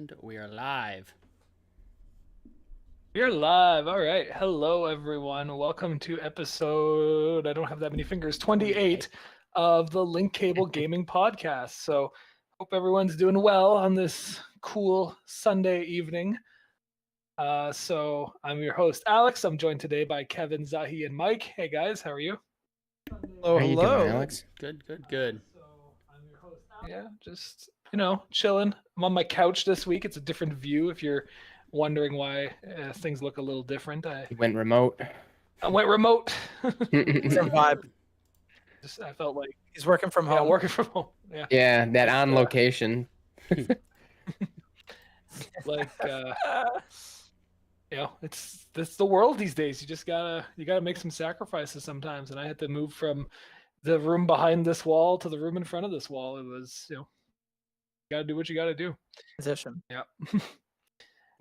And we are live. We're live. All right. Hello, everyone. Welcome to episode, I don't have that many fingers, 28 of the Link Cable Gaming Podcast. So, hope everyone's doing well on this cool Sunday evening. So, I'm your host, Alex. I'm joined today by Kevin, Zahi, and Mike. Hey, guys. How are you? Hello, How you hello. doing, Alex? Good. So, I'm your host, yeah, just, chilling. I'm on my couch this week. It's a different view if you're wondering why things look a little different. You went remote. I went remote. Different vibe. I felt like He's working from home. working from home. Yeah, Yeah, that on location. like it's the world these days. You gotta make some sacrifices sometimes. And I had to move from the room behind this wall to the room in front of this wall. It was you gotta do what you gotta do. Transition. Yeah.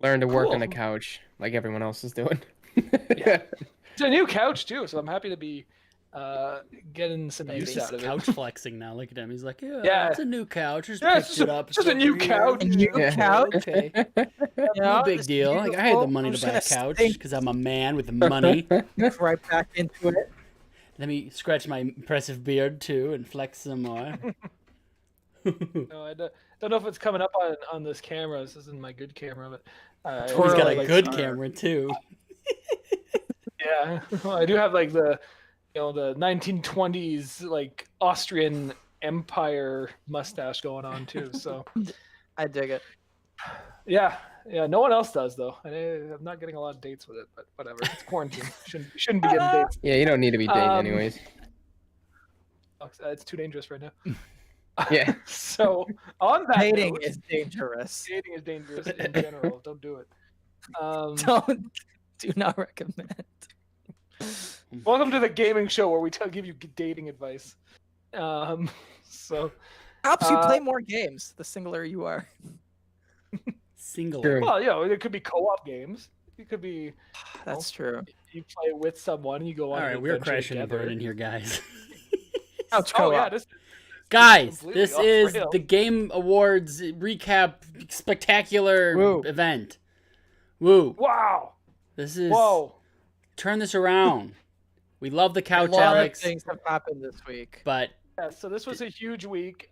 Learn to work Cool. on the couch like everyone else is doing. Yeah. It's a new couch too, so I'm happy to be getting some use He's out of couch it. flexing now. Look at him. He's like, Yeah. it's a new couch. Just Yeah, picked it's it up. just a new over here." couch. A new Yeah. couch. Okay. You No know, big it's deal. Like, I had the beautiful. money I'm to just buy a gonna couch sink because I'm a man with money. right back into it. Let me scratch my impressive beard too and flex some more. No, I don't know if it's coming up on this camera. This isn't my good camera, but He's Twirl got it a like good Star. camera too. yeah, well, I do have like the 1920s like Austrian Empire mustache going on too. So I dig it. yeah. No one else does though. I'm not getting a lot of dates with it, but whatever. It's quarantine. Shouldn't be getting dates. Yeah, you don't need to be dating anyways. It's too dangerous right now. Yeah. So on that Dating note, is dangerous. dating is dangerous in general. Don't do it. Do not recommend. Welcome to the gaming show where we give you dating advice. So Helps you play more games. The singler you are. Singular. well, it could be co-op games. It could be That's true. you play with someone, you go on. All an right, we're adventure crashing and together. burning here, guys. Couch Oh yeah, co-op. this Guys, completely this off is rails. the Game Awards recap spectacular Woo. event. Woo. wow. This is Whoa. turn this around. We love the A couch, lot Alex, of things have happened this week. but Yeah, so this was a huge week.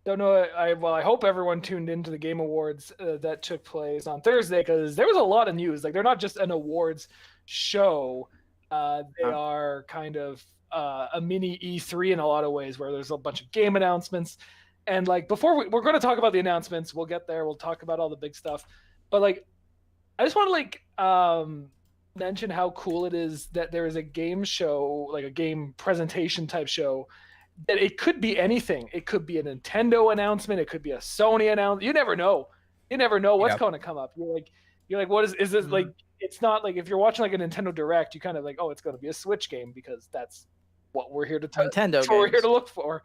Don't know. I hope everyone tuned into the Game Awards that took place on Thursday because there was a lot of news. Like they're not just an awards show. They are kind of a mini E3 in a lot of ways, where there's a bunch of game announcements. And like before we're going to talk about the announcements, we'll get there. We'll talk about all the big stuff. But like, I just want to mention how cool it is that there is a game show, like a game presentation type show, that it could be anything. It could be a Nintendo announcement. It could be a Sony announcement. You never know. You never know what's going to come up. You're like, what is this like? It's not like if you're watching like a Nintendo Direct, you kind of like, oh, it's going to be a Switch game because that's what we're here to Nintendo that's what we're here games. to look for.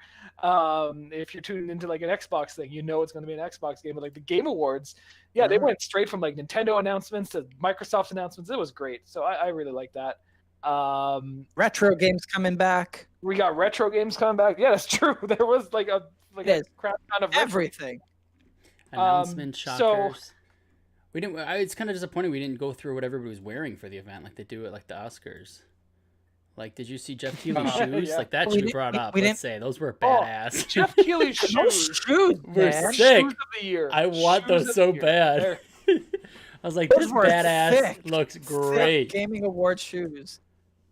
If you're tuned into like an Xbox thing, you know it's going to be an Xbox game. But like the Game Awards, yeah, they went straight from like Nintendo announcements to Microsoft announcements. It was great. So I really like that. Retro games coming back. We got retro games coming back. Yeah, that's true. There was like a crap ton of retro. Everything. announcement so- shockers. We didn't. It's kind of disappointing we didn't go through what everybody was wearing for the event, like they do at like the Oscars. Like, did you see Jeff Keighley's shoes? Yeah. Like that We should be didn't- brought we- up. we Let's didn't- say those were Oh, badass. Jeff Keighley's Those shoes. shoes, We're man. sick. Shoes of the year. I want Shoes those of so the year. bad. There. I was like, Those this were badass thick. looks Thick great. Gaming award shoes.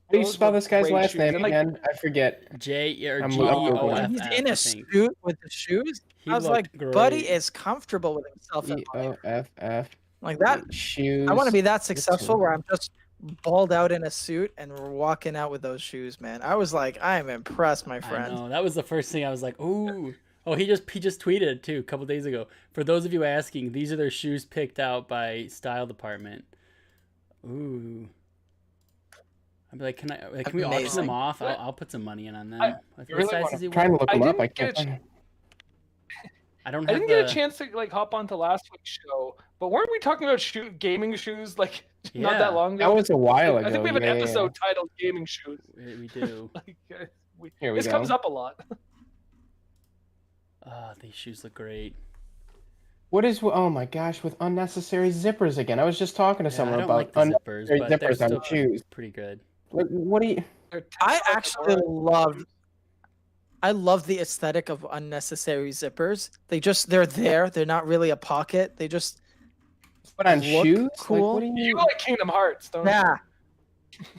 How do you Those spell were this guy's great last shoes. name And, like, again? I forget. G or When G-O-F-F, he's in I a think. suit with the shoes, He I was looked like, buddy great. is comfortable with himself. in life. G-O-F-F. Like that. Shoes. I want to be that successful where I'm just balled out in a suit and we're walking out with those shoes, man. I was like, I am impressed, my I friend. know. That was the first thing I was like, ooh. Oh, he just tweeted it too a couple days ago. For those of you asking, these are their shoes picked out by Style Department. Ooh. I'd be like, can we auction Amazing. them off? I'll put some money in on them. I What really size wanna- does he Trying to wear? look I them up. didn't I get can't a find. I don't I have didn't get a chance to like hop onto last week's show, but weren't we talking about gaming shoes like not Yeah. that long ago? That was a while ago. I think we have an yeah, yeah, episode titled "Gaming Shoes." We do. Like, Here we this go. comes up a lot. Oh, these shoes look great. What is? Oh my gosh, with unnecessary zippers again. I was just talking to Yeah, someone I don't about like the zippers, unnecessary but they're zippers still on shoes. pretty good. Like, what do you? They're I $10 actually more. love the aesthetic of unnecessary zippers. They're there. They're not really a pocket. They just Put on look shoes? Like, cool. what do You you? like Kingdom Hearts, don't you? Yeah.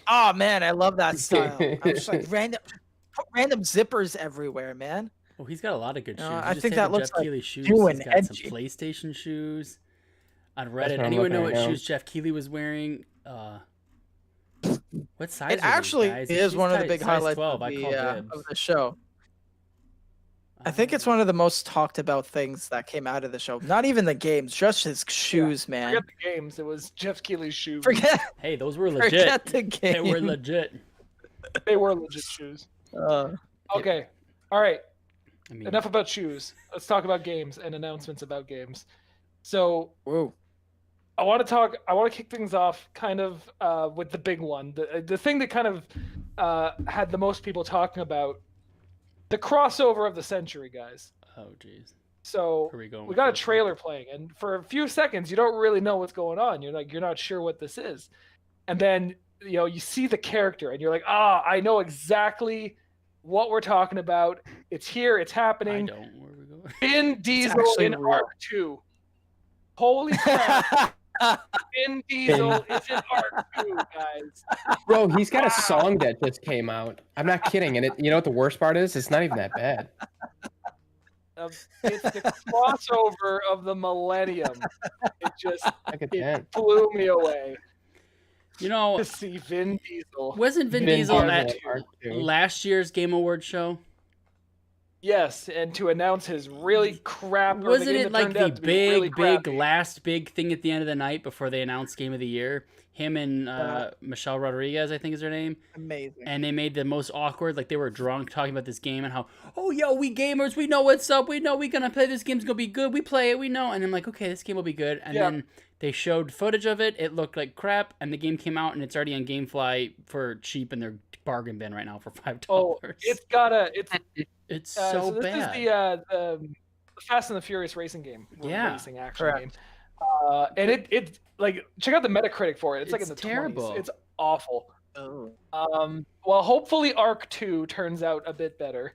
Oh man, I love that style. I'm just like put random zippers everywhere, man. Oh, he's got a lot of good shoes. You I just think take that the looks Jeff like Keighley shoes. new He's and got some edgy. PlayStation shoes. On what Reddit, I'm anyone know looking what at now. shoes Jeff Keighley was wearing? What size? It are these actually guys? is He's one of the big size highlights 12. of I call dibs. the show. I think it's one of the most talked about things that came out of the show. Not even the games, just his shoes, man. Forget the games. It was Jeff Keighley's shoes. Hey, those were legit. Forget the They were game. legit. They were legit shoes. Okay. All right. I mean, Enough about shoes. Let's talk about games and announcements about games. So Whoa. I want to kick things off kind of with the big one. The thing that kind of had the most people talking about the crossover of the century, guys. oh, jeez. So Where are we going? we with got a this? trailer playing, and for a few seconds you don't really know what's going on. You're not sure what this is. And then, you see the character and you're like, I know exactly what we're talking about. It's here, it's I happening. don't. Where are we going? Vin Diesel actually in real. Arc 2. Holy crap. Vin Diesel is in Arc 2, guys. Bro, he's got a song that just came out. I'm not kidding. And you know what the worst part is? It's not even that bad. It's the crossover of the millennium. Look at that. Blew me away You know, to see Vin Diesel. wasn't Vin Vin Diesel Diesel at in Arc 2. last year's Game Awards show? Yes, and to announce his really crap. or Wasn't game it that like turned the out to be really big, crappy. last big thing at the end of the night before they announced Game of the Year? Him and Michelle Rodriguez, I think is her name. Amazing. And they made the most awkward, like they were drunk talking about this game and how, oh, yo, we gamers, we know what's up. We know we're going to play this game's going to be good. We play it, we know. And I'm like, okay, this game will be good. And Yeah. then they showed footage of it. It looked like crap. And the game came out and it's already on GameFly for cheap in their bargain bin right now for $5. Oh, It's so so this bad. is the Fast and the Furious racing game. Yeah. Racing action Correct. game. And it like check out the Metacritic for it. It's like in It's the terrible. 20s. It's awful. Oh. Well, hopefully Arc 2 turns out a bit better.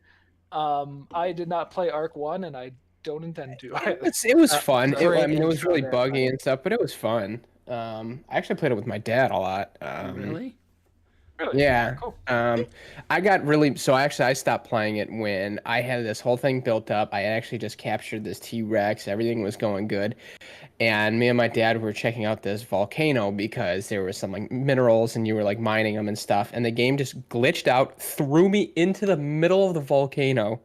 I did not play Arc 1 and I don't intend to. It was fun. great I mean, it was intro really there, buggy buddy. and stuff, but it was fun. I actually played it with my dad a lot. Really? Really? Yeah. Cool. I got really I stopped playing it when I had this whole thing built up. I actually just captured this T-Rex. Everything was going good. And me and my dad were checking out this volcano because there was some like minerals and you were like mining them and stuff. And the game just glitched out, threw me into the middle of the volcano.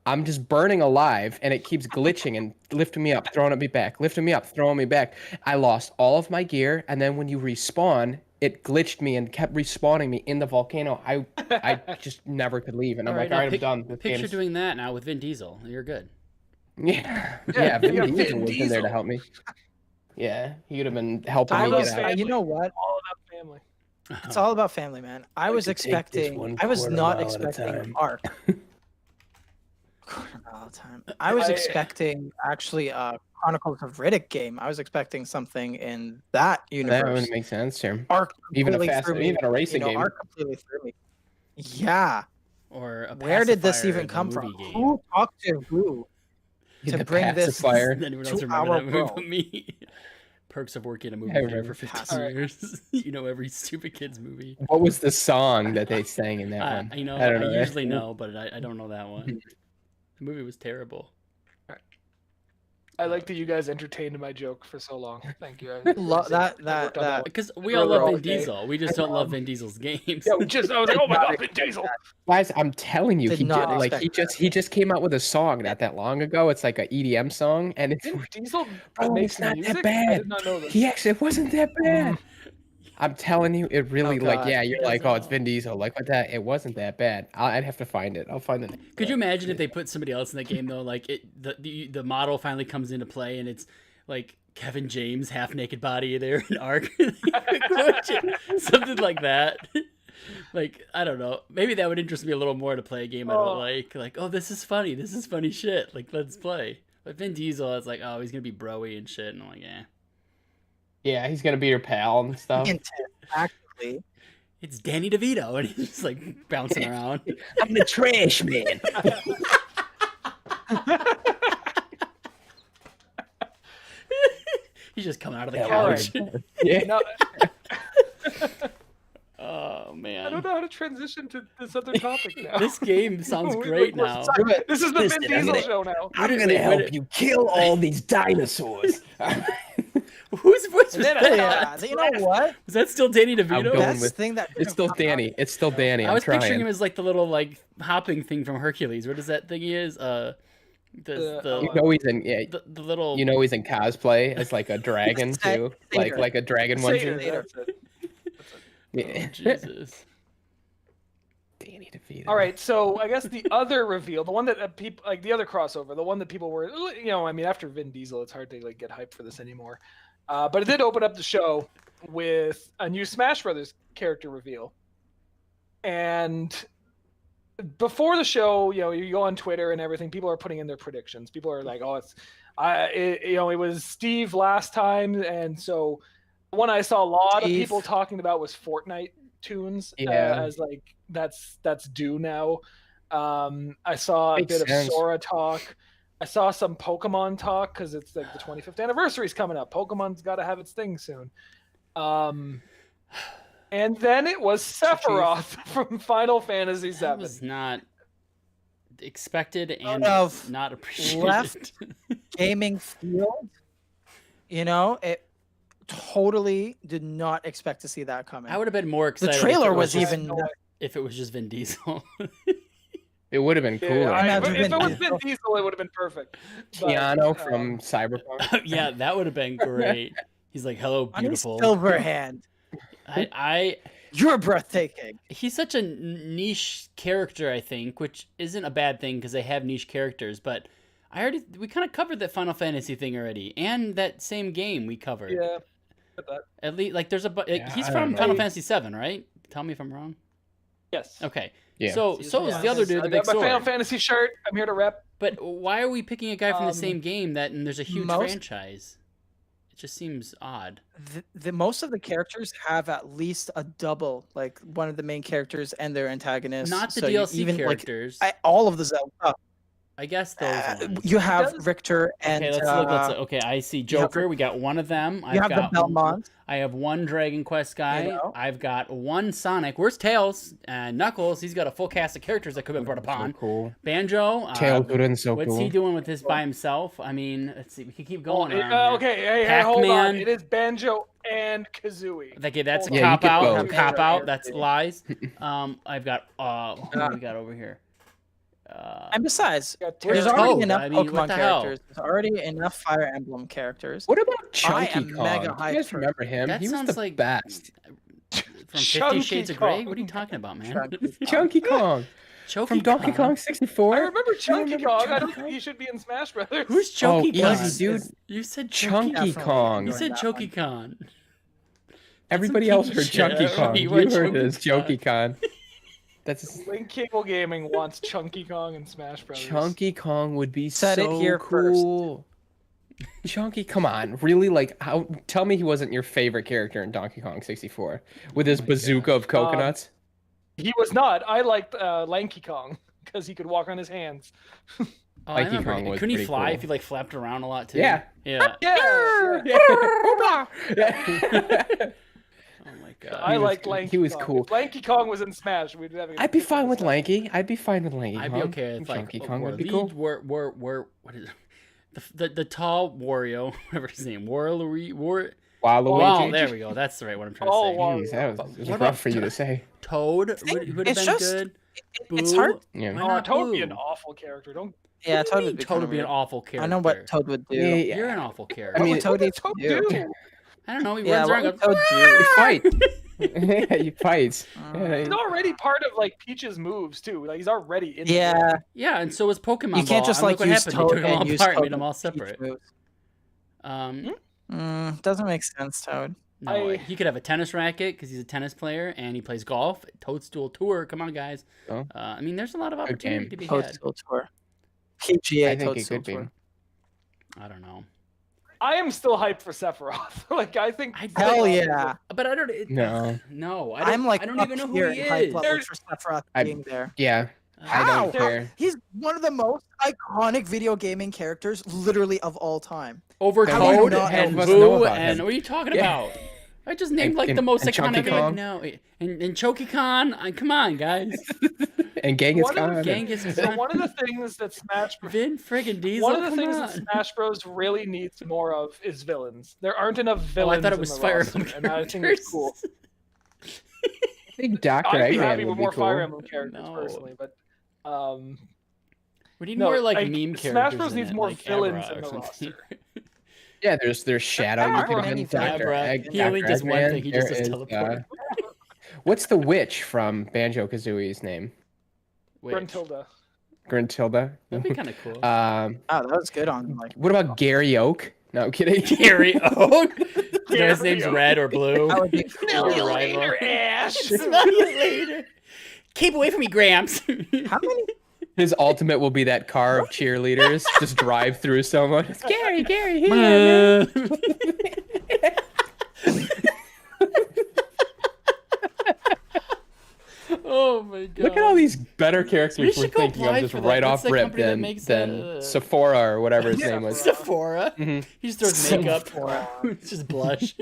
I'm just burning alive and it keeps glitching and lifting me up, throwing me back, lifting me up, throwing me back. I lost all of my gear. And then when you respawn, it glitched me and kept respawning me in the volcano. I just never could leave. And I'm like, now all right, I'm pic- done. This Picture game's- doing that now with Vin Diesel. You're good. Yeah, Yeah, Vin you got Diesel Vin was in there to Diesel. help me. Yeah, he would have been helping I me was, get out. you know what? All about family. It's all about family, man. I was could take this expecting. one I was quarter not mile at a expecting time. Arc. Quarter mile at a time. I was I- expecting actually a Chronicles of Riddick game. I was expecting something in that That universe. would make sense, sure. Arc Even a completely fast, threw me. even a racing game. Arc completely threw me. Yeah. Or a Where did this Pacifier, even the come movie from? game. Who talked to who to The bring this? pacifier. Does anyone else to remember our that movie world. but me? Perks of working a movie I theater remember. for 15 Alright. years. You know every stupid kid's movie. What was the song that they sang in that one? You know, I I, don't know. usually know, but I don't know that one. The movie was terrible. I like that you guys entertained my joke for so long. Thank you. That Because we all love Vin Okay. Diesel. We just don't love Vin Diesel's games. Yeah, I was like, oh my god, Vin Diesel. Guys, I'm telling you, Did he not did, like expect he just came out with a song not that long ago. It's like a EDM song, and it's Vin Diesel Oh, makes it's not that music? I bad. did not know this. he actually it wasn't that bad. I'm telling you, it really Oh, like God. yeah, you're He like doesn't oh, it's Vin Diesel, like what that. It wasn't that bad. I'd have to find it. I'll find it. Could you imagine if they put somebody else in the game though? Like the model finally comes into play and it's like Kevin James half naked body there in Arc, something like that. Like I don't know. Maybe that would interest me a little more to play a game I don't like. Like oh, this is funny. This is funny shit. Like let's play. But Vin Diesel is like, oh, he's gonna be broy and shit, and I'm like, Yeah, he's gonna be your pal and stuff. Intent, actually. it's Danny DeVito, and he's just like bouncing around. I'm the trash man. He's just coming out of the Yeah, couch. Yeah. No, Oh man. I don't know how to transition to this other topic now. This game sounds Like, great we're now. sorry, This is the Listen, Vin I'm Diesel gonna- show now. I'm gonna help you kill all these dinosaurs. Whose voice was And then that? Yeah, you know what? Was that still Danny I'm DeVito? going Best with- thing that It's still Danny. It's still Danny. I I'm was trying. picturing him as like the little like hopping thing from Hercules. What is that thing he is? You know he's in. Yeah, The little. you know he's in cosplay as like a dragon too, Satyr. like a dragon Satyr, onesie. that's it. Yeah. Oh, Jesus. Danny DeVito. All right, so I guess the other reveal, the one that people like, the other crossover, the one that people were, I mean, after Vin Diesel, it's hard to like get hyped for this anymore. But it did open up the show with a new Smash Brothers character reveal, and before the show, you go on Twitter and everything, people are putting in their predictions. People are like, "Oh, it was Steve last time," and so the one I saw a lot of people talking about was Fortnite tunes. Yeah. As like that's due now. I saw a Makes bit sense. of Sora talk. I saw some Pokemon talk because it's like the 25th anniversary is coming up. Pokemon's got to have its thing soon. And then it was Sephiroth from Final Fantasy That VII. was not expected and of not appreciated. left gaming field, it totally did not expect to see that coming. I would have been more The excited. trailer if it was just, even if it was just Vin Diesel. It would have been cooler. Yeah, Imagine if it Vin was Diesel. Vin Diesel, it would have been perfect. But, Keanu from Cyberpunk. Yeah, that would have been great. He's like, "Hello, on his beautiful." silver hand. I You're breathtaking. he's such a niche character, I think, which isn't a bad thing because they have niche characters. But we kind of covered that Final Fantasy thing already, and that same game we covered. Yeah. At least, like, there's Yeah, he's I from don't know. Final Fantasy VII, right? Tell me if I'm wrong. Yes. Okay. Yeah. So is the other dude, the I big got my Final sword. Fantasy shirt. I'm here to rep. But why are we picking a guy from the Um, same game and there's a huge most- franchise? It just seems odd. The most of the characters have at least a double, like one of the main characters and their antagonist. Not the So you DLC even, like, characters. all of the Zelda. I guess those ones. You have does- Richter and Okay, let's look. Okay, I see you have Joker. We got one of them. you have the got Belmont. I have one Dragon Quest guy. know? I've got one Sonic. Where's Tails and Knuckles? He's got a full cast of characters that could have been brought upon. So cool. Banjo. Tails would have been so What's cool. he doing with this by himself? I mean, let's see. We can keep going. around here. Okay, hey, hold on. Pac-Man. It is Banjo and Kazooie. Okay, that's a Hold on. Yeah, you cop get out. both. Cop out. Yeah. That's lies. I've got. Who do we got over here? And besides, Got Where's there's Terra- already Toad? enough I mean, what Pokemon the hell? characters. There's already enough Fire Emblem characters. What about I Chunky am Kong? mega Do you hyped guys for- remember him? That He was sounds the like best. From 50 Chunky Shades of Grey. Kong. What are you talking about, man? Chunky Kong Chunky from Donkey Kong 64. I remember Chunky remember Kong. I Chunky don't think Kong? he should be in Smash Brothers. Who's Chunky Oh, Kong? easy, dude. You said Chunky Definitely Kong. You enjoyed said that Chunky one. Con. Everybody piece else of heard shit. Chunky Kong. You You went heard it as Chunky Chunky Kong. That's Link Cable Gaming wants Chunky Kong in Smash Brothers. Chunky Kong would be Said it so here first. cool. Chunky, come on, really? Like, how? Tell me he wasn't your favorite character in Donkey Kong 64 with his bazooka of coconuts. He was not. I liked Lanky Kong because he could walk on his hands. Oh, I Lanky remember. Kong was Couldn't he pretty fly cool. if he like flapped around a lot too? Yeah. Yeah. Yeah. Oh my god. I was- liked Lanky he was Kong. cool. If Lanky Kong was in Smash, we'd have. I'd be fine with Lanky. I'd be fine with Lanky. I'd be Kong. okay with like Chunky Kong would be cool. What is it? The tall Wario, whatever his name, Waluigi. Waluigi. Wow, there we go. That's the right one I'm trying to Oh, say. wow. Jeez, that was What rough about for you to say. Toad would have It's been just- good. It's Boo? hard. Yeah. Why Oh, not Toad would be an Boo? awful character. Don't. Yeah, What do Toad you would mean be Toad would be an kinda awful character. weird. I know what Toad would do. Yeah, You're an awful character. I mean, What would Toad Toad do? do? I don't know. He Yeah, runs what around. would Goes, Toad do? You fight. Yeah, you fight. He's already part of like Peach's moves too. Like he's already in. Yeah, yeah, and so was Pokemon. you can't Ball. just And like look what use happened. Toad They took them all and use apart and Toad made them all Peach separate. moves. Doesn't make sense, Toad. No, I- he could have a tennis racket because he's a tennis player and he plays golf. Toadstool Tour. Come on, guys. Oh. I mean, there's a lot of Good opportunity game. to be had. Toadstool Tour. TGA I think it Toadstool could be. Tour. I don't know. I am still hyped for Sephiroth. Like I think. Hell Sephiroth is yeah. But I don't. No. No, I'm like I don't up even know who here he in hype is. levels for Sephiroth being there. Yeah. I How? don't care. He's one of the most iconic video gaming characters, literally of all time. Over How do you Toad not and know Boo about and him? what are you talking Yeah. about? I just named And- like the and- most and Chunky iconic. Kong? No, and Chunky Kong. Come on, guys. And Genghis One of the Khan. Genghis So Khan. one of the things that Smash Vin friggin' Diesel. One of the come things on. that Smash Bros. Really needs more of is villains. There aren't enough Oh, villains. I thought it in was the Fire roster, Emblem and I think characters. it's cool. I think Dr. I'd be Eggman happy would with be more cool. Fire Emblem characters No. personally, but We need no, more like like, meme Smash characters. Bros. in needs it, more like villains Abra in or the something. Yeah, there's Shadow. You Abra could have and been Dr. Dr. Abra. Egg. He only Dr. does one Eggman. thing. He just There does is, teleport. What's the witch from Banjo-Kazooie's name? Wait, Gruntilda. Gruntilda? that'd be kind of cool. Oh, that was good on like. What about Gary Oak? No, I'm kidding. Gary Oak. You know his Gary name's Oak. Red or Blue. That would be Smell cool. you rival. later, Ash. Smell you later. Keep away from me, Gramps. How many? His ultimate will be that car of cheerleaders just drive through someone. It's Gary, here. Oh my god. Look at all these better characters We we're should go thinking of apply just for that. right What's off that rip company that than, makes than that, Sephora or whatever his name was. Sephora. Mhm. He just throws makeup. It's just blush.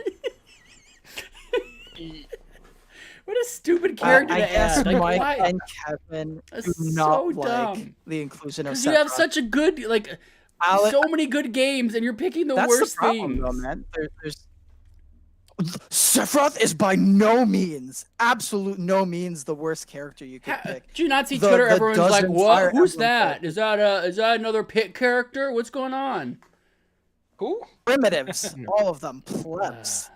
What a stupid character I to guess add. Like, Mike why? and Kevin That's do not so like dumb. the inclusion of Because you have Sephiroth. such a good, like, Ale- so many good games, and you're picking the That's worst the problem, things. though, man. There's Sephiroth is by no means, absolute no means, the worst character you could pick. Do you not see The- Twitter? the Everyone's like, dozen "What? Fire Who's Emblem that? characters. Is that another pit character? What's going on?" Who? Primitives, all of them, plebs,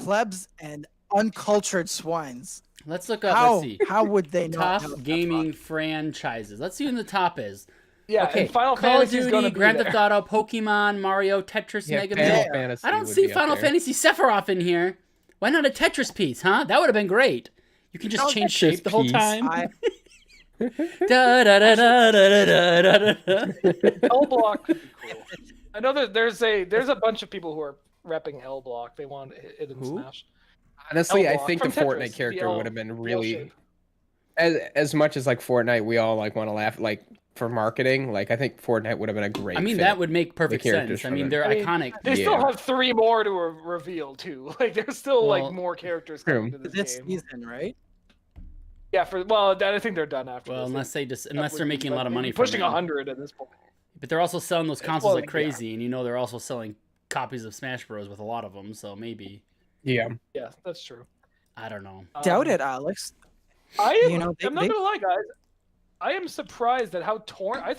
plebs, and uncultured swines. Let's look up. How Let's see. how would they not Top know gaming franchises. Let's see who the top is. Yeah, Okay, and Final Call of Fantasy is going Duty, to be Grand there. Theft Auto, Pokemon, Mario, Tetris, Yeah, Mega Final Man. Fantasy I don't would see be up Final there. Fantasy Sephiroth in here. Why not a Tetris piece, huh? That would have been great. You can just No, change Tetris shape the whole piece. time. I, Da, da, da, da, da, da, da, da, da. L Block could be cool. I know that there's a bunch of people who are repping L Block. They want it in Who? Smash. Honestly, I L-Block think the from Tetris, Fortnite the character L- would have been the L really shape. as much as like Fortnite, we all like want to laugh like for marketing. Like I think Fortnite would have been a great. I mean, fit. that would make perfect characters sense. I from mean, it. they're I mean, iconic. They Yeah. still have 3 more to reveal too. Like there's still Well, like more characters true. coming to this this game. season, right? Yeah, I think they're done after. Well, this. unless they're making a lot of money from pushing it. 100 at this point. But they're also selling those consoles Well, like crazy, and you know they're also selling copies of Smash Bros. With a lot of them. So maybe Yeah. Yeah, that's true. I don't know. Doubt it, Alex. I am. You know, I'm not gonna lie, guys. I am surprised at how torn. I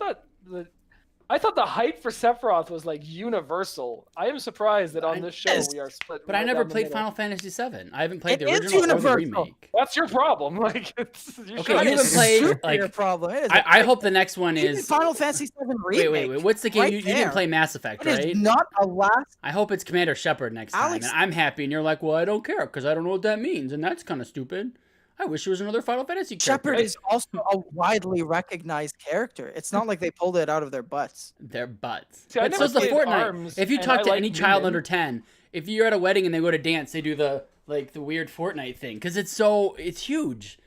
thought the hype for Sephiroth was like universal. I am surprised that on this show Yes. we are split. But I right never down the played middle. Final Fantasy VII. I haven't played It the is original or the universal. remake. That's your problem. Like, you Okay, should- you That haven't is played, super like- your problem. It is I hope the next one even is. Final Fantasy VII remake. Wait. What's the game? right You didn't there. play Mass Effect, It is right? not a last. I hope it's Commander Shepard next time, Alex- and I'm happy. And you're like, well, I don't care because I don't know what that means, and that's kind of stupid. I wish there was another Final Fantasy character. Shepard is also a widely recognized character. It's not like they pulled it out of their butts. Their butts. See, I But never so's the played Fortnite. ARMS, If you and talk I to like any child Newman. under 10, if you're at a wedding and they go to dance, they do the weird Fortnite thing because it's huge.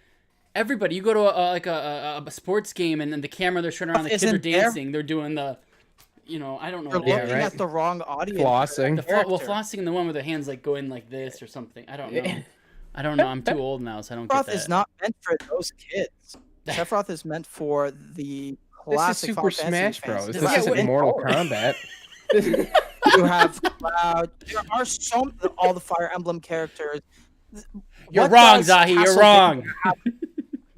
Everybody, you go to a sports game and then the camera they're showing around, the kids are Isn't there- dancing. They're doing the, I don't know. You're what it looking is. right. at the wrong audience. Flossing. The character. flossing and the one where their hands like go in like this or something. I don't know. I don't know. I'm too old now, so I don't get Sephiroth that. is not meant for those kids. Sephiroth is meant for the This is classic Super Final Fantasy Smash Bros. fans. This Yeah, isn't wait- Mortal Kombat. You have Cloud. There are all the Fire Emblem characters. You're What wrong, does Zahi. You're Castlevania wrong.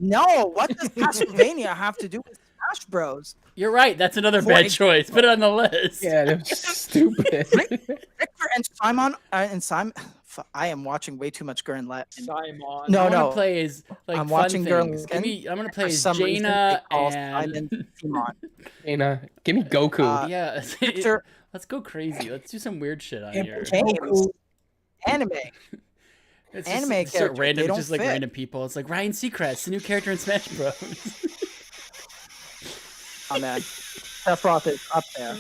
No, what does Castlevania have to do with Smash Bros? You're right. That's another For bad a- choice. Put it on the list. Yeah, that was stupid. Victor and Simon. I am watching way too much Gurren Lagann. Simon. No, I want to no. play as like I'm fun watching Girl things. Lagann. I'm gonna play For as some reason, they Jaina call and Simon Simon. Dana, give me Goku. yeah. Victor Let's go crazy. Let's do some weird shit on here. Games. Anime. It's anime just characters, random, they don't just like fit. random people. It's like Ryan Seacrest, the new character in Smash Bros. Oh man, Sephiroth is up there.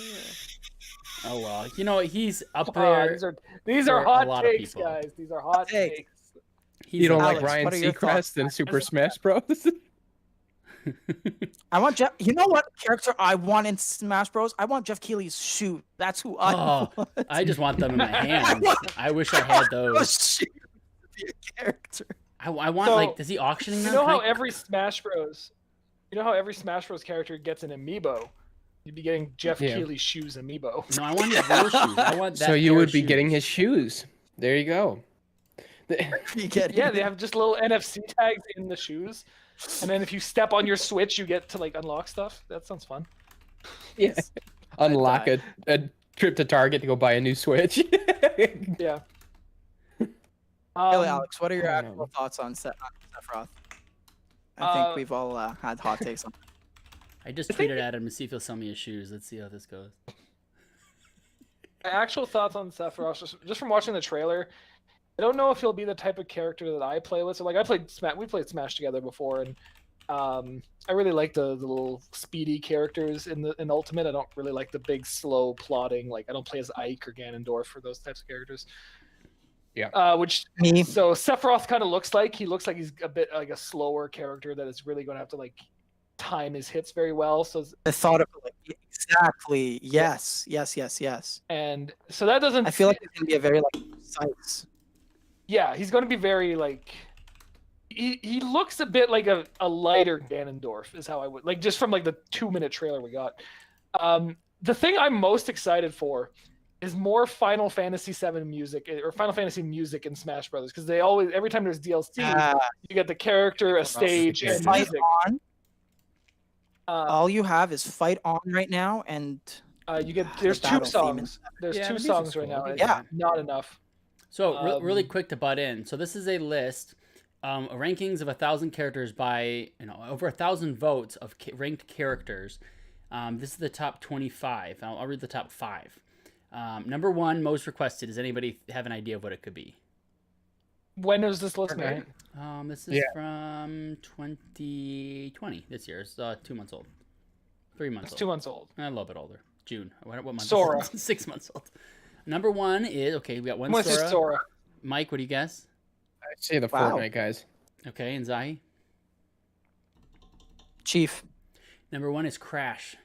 Oh well, you know he's up Ah, there. these for are a hot lot of takes, people. guys. These are hot Takes. takes. He's You don't up like Alex, Ryan what are your thoughts? Seacrest in Super Smash Bros? I want Jeff. You know what character I want in Smash Bros? I want Jeff Keighley's shoe. That's who I Oh, want. I just want them in my hands. I wish I had those. Shoe to be a character. I want So, like, is he auctioning You them? know Can how I- every Smash Bros. You know how every Smash Bros. Character gets an amiibo. You'd be getting Jeff Yeah. Keighley's shoes amiibo. No, I want his real shoes. I want that. So you pair would of be getting shoes. his shoes. There you go. You get Yeah, they have just little NFC tags in the shoes, and then if you step on your Switch, you get to like unlock stuff. That sounds fun. Yeah. Unlock die. a trip to Target to go buy a new Switch. Yeah. Really, Alex, what are your um, actual thoughts on Sephiroth? I Uh, think we've all had hot takes on. I just I think tweeted at him to see if he'll sell me his shoes. Let's see how this goes. My actual thoughts on Sephiroth, just from watching the trailer, I don't know if he'll be the type of character that I play with. So, like, we played Smash together before, and I really like the little speedy characters in Ultimate. I don't really like the big, slow, plodding. Like, I don't play as Ike or Ganondorf or those types of characters. Yeah. Which Me. so Sephiroth kind of looks like he's a bit like a slower character that is really going to have to like time his hits very well. So I thought of it like exactly. Yes. and so that doesn't. I feel like it can be a very like precise. Yeah, he's going to be very like. He looks a bit like a lighter Ganondorf is how I would like just from like the 2-minute trailer we got. The thing I'm most excited for is more Final Fantasy VII music or Final Fantasy music in Smash Brothers because they always every time there's DLC you get the character, a stage, and Fight music. on. All you have is Fight On right now, and You get there's the two battle theme songs. There's Yeah, two the music's songs right cool. now. and Yeah. not enough. So really Um, quick to butt in. So this is a list, rankings of 1,000 characters by over 1,000 votes of ranked characters. This is the top 25. I'll read the top 5. Number 1 most requested. Does anybody have an idea of what it could be? When was this list made? This is Yeah. from 2020. This year. It's 2 months old. 3 months It's old. 2 months old. A little bit older. June. What month? Sora. 6 months old. Number 1 is we got one I'm gonna say Sora. Sora. Mike, what do you guess? I say the Wow. Fortnite guys. Okay, and Zahi. Chief. Number 1 is Crash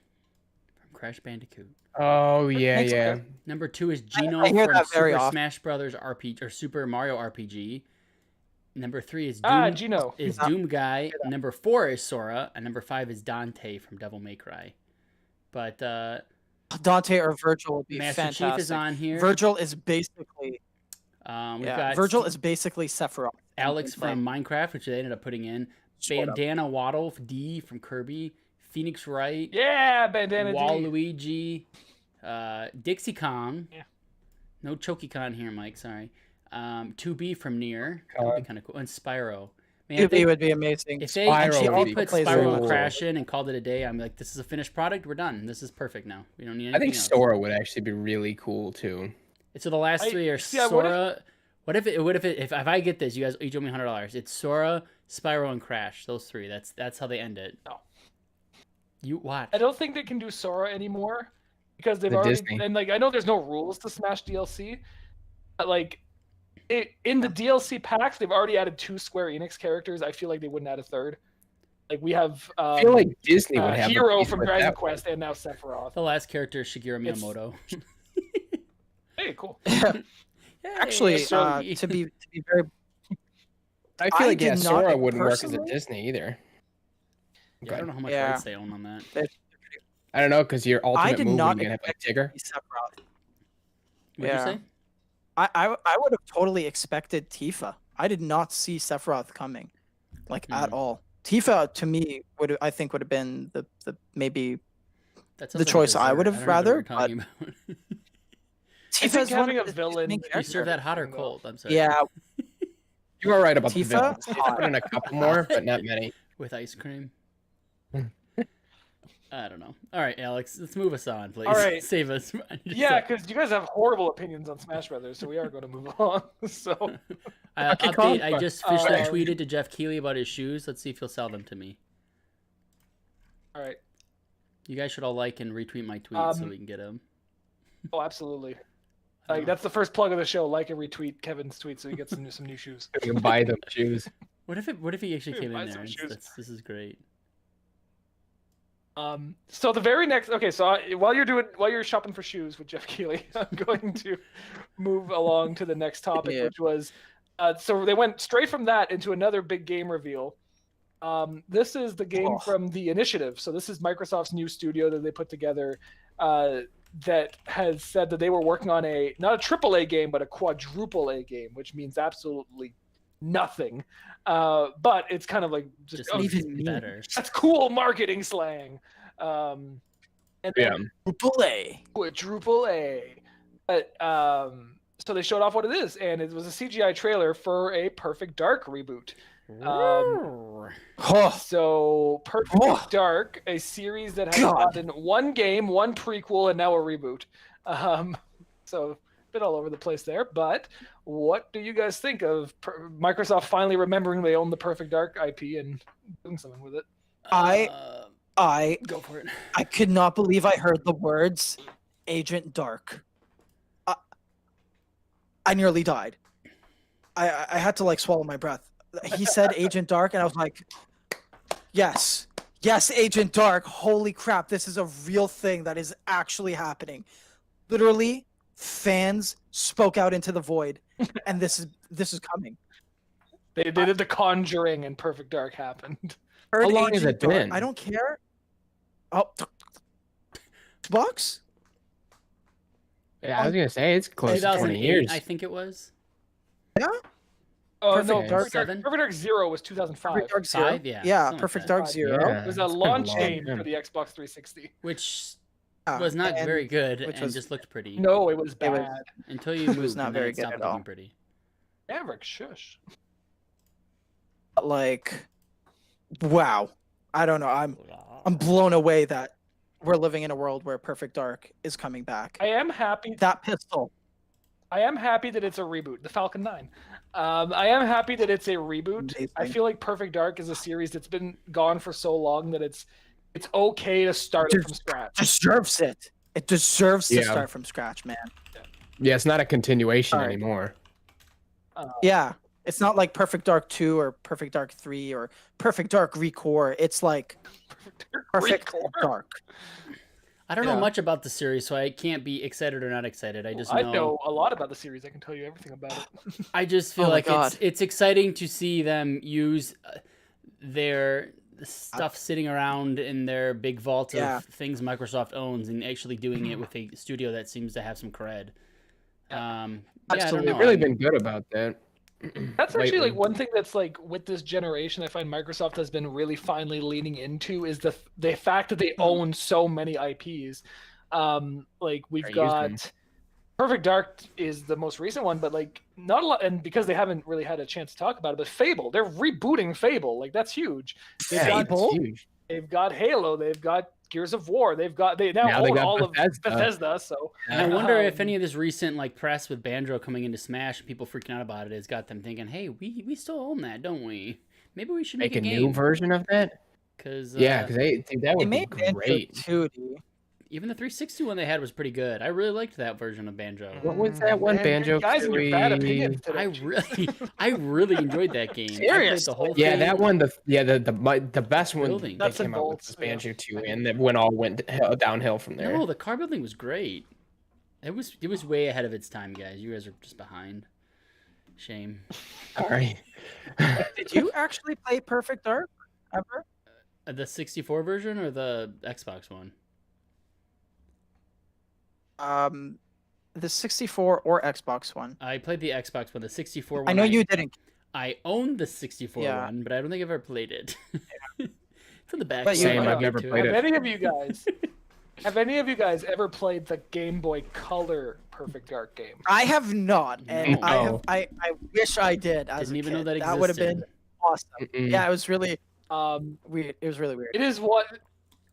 from Crash Bandicoot. Oh yeah, Makes yeah. sense. Number 2 is Gino I hear from that very Super often. Smash Brothers RPG or Super Mario RPG. Number 3 is Gino. Doom Guy. Number 4 is Sora, and number 5 is Dante from Devil May Cry. But Dante or Virgil would be Master fantastic. Chief is on here. Virgil is basically We've got Virgil is basically Sephiroth. Alex Gameplay. from Minecraft, which they ended up putting in. Sort of. Bandana Waddle D from Kirby. Phoenix Wright. Yeah, Bandana D. Waluigi. Dixie Kong. Yeah. No Choki Khan here, Mike. Sorry. 2B from Nier. That Khan. would be kind of cool. And Spyro. Man, if It would be amazing. If they, Spyro if they would be put plays Spyro very and well. Crash in and called it a day, I'm like, this is a finished product. We're done. This is perfect now. We don't need anything I think else. Sora would actually be really cool too. So the last 3 are see, what Sora. If I get this, you guys each owe me $100. It's Sora, Spyro, and Crash. Those 3. That's how they end it. No. You watch. I don't think they can do Sora anymore because they've The already Disney. and like I know there's no rules to Smash DLC, but like in the DLC packs they've already added 2 Square Enix characters. I feel like they wouldn't add a third. Like we have I feel like Disney would have a Hero piece from with Dragon that one. Quest and now Sephiroth. The last character is Shigeru It's- Miyamoto. Hey, cool. Actually, Hey, to be very I feel I like did not Sora wouldn't work as a personally- Disney either. Yeah, I don't know how much Yeah. rights they own on that. I don't know because your ultimate did movie not you're gonna have like expect Tigger. Sephiroth. What'd Yeah. you say? I would have totally expected Tifa. I did not see Sephiroth coming, like at all. Tifa to me would have been the maybe That sounds the like a choice I dessert. would have don't know what rather, you're talking about. I Tifa's think one having of a the villain- main You You characters. serve that hot or Single. cold? I'm sorry. Yeah, You are right about the Tifa? villains. They put in a couple more, but not many. With ice cream. I don't know. All right, Alex, let's move us on, please. All right. Save us. Yeah, because you guys have horrible opinions on Smash Brothers, so we are going to move on. So Donkey Kong? Update. I just fished Uh, and tweeted to Jeff Keighley about his shoes. Let's see if he'll sell them to me. all right. You guys should all like and retweet my tweets so Um, we can get them. Oh, absolutely. Like that's the first plug of the show. Like and retweet Kevin's tweet so he gets some new shoes. You can buy them shoes. What if he actually came Buy in there? some And shoes. this is great. So the very next, okay, so while you're shopping for shoes with Jeff Keighley, I'm going to move along to the next topic, Yeah. which was, so they went straight from that into another big game reveal. This is the game from The Initiative. So this is Microsoft's new studio that they put together, that has said that they were working on not a triple A game, but a quadruple A game, which means absolutely nothing. But it's kind of like just even mean. better. that's cool marketing slang. And then quadruple A. But so they showed off what it is, and it was a CGI trailer for a Perfect Dark reboot. So Perfect Dark, a series that has gotten one game, one prequel, and now a reboot. So a bit all over the place there. But what do you guys think of Microsoft finally remembering they own the Perfect Dark IP and doing something with it? I Go for it. I could not believe I heard the words Agent Dark. I nearly died. I had to like swallow my breath. He said Agent Dark, and I was like, yes, Agent Dark. Holy crap, this is a real thing that is actually happening. Literally, fans spoke out into the void, and this is coming. They did The Conjuring, and Perfect Dark happened. How long has it been? I don't care. Oh, Xbox? Yeah, I was gonna say it's close to 20 years. I think it was. Yeah. Oh Perfect no, Dark. Perfect Dark Zero was 2005. Perfect Dark Zero. 5? Yeah, Yeah, something like Perfect that. Dark Zero. Yeah, It was a it's been a launch long game time. for the Xbox 360. Which Yeah, was not and very good which and was- just looked pretty. No, it was It bad. was- Until you moved, was not and then very it good stopped at all. looking pretty. Maverick, shush. Like, wow. I don't know. I'm blown away that we're living in a world where Perfect Dark is coming back. I am happy. That pistol. I am happy that it's a reboot, the Falcon 9. I am happy that it's a reboot. I Amazing. feel like Perfect Dark is a series that's been gone for so long that it's okay to start it from scratch. Deserves it. It deserves to Yeah. start from scratch, man. Yeah, it's not a continuation Alright. anymore. Yeah. It's not like Perfect Dark 2 or Perfect Dark 3 or Perfect Dark Recore. It's like Perfect Recore. Dark. I don't know Yeah. much about the series, so I can't be excited or not excited. I just I know a lot about the series. I can tell you everything about it. I just feel Oh my like God. it's exciting to see them use their stuff sitting around in their big vault Yeah. of things Microsoft owns and actually doing it with a studio that seems to have some cred. Yeah, I don't Absolutely. know. They've really I mean, been good about that. That's actually lately. like one thing that's like with this generation I find Microsoft has been really finally leaning into is the fact that they own so many IPs. Like we've Or use got them. Perfect Dark is the most recent one, but like not a lot, and because they haven't really had a chance to talk about it, but Fable, they're rebooting Fable, like that's huge. They've Yeah, got it's huge. they've got Halo, they've got Gears of War, they now Now they own got all Bethesda. of Bethesda, so And I wonder if Um, any of this recent like press with Banjo coming into Smash and people freaking out about it has got them thinking, "Hey, we still own that, don't we? Maybe we should Make make a a new game." version of that? Because Yeah, because that They would be made Banjo great. 2D. even the 360 one they had was pretty good. I really liked that version of Banjo. What was that one? Man, Banjo you guys and your bad Kazooie? opinions today. I really enjoyed that game. I played the Seriously? whole Yeah, thing. that one. The best one Building. that Nuts and came out with bolts, was yeah. Banjo 2, and that went downhill from there. No, the car building was great. It was way ahead of its time, guys. You guys are just behind. Shame. Sorry. Did you actually play Perfect Dark ever? The 64 version or the Xbox one? The 64 or Xbox one. I played the Xbox one. The 64 one. I know you didn't. I owned the 64 Yeah. one, but I don't think I've ever played it. It's in the back. But you- corner. Same, I'll I've get never to played it. Have any of you guys ever played the Game Boy Color Perfect Dark game? I have not, and No. I wish I did. As Didn't a even know kid. that That would have existed. been awesome. Mm-mm. Yeah, it was really Um, weird. It was really weird. it is what.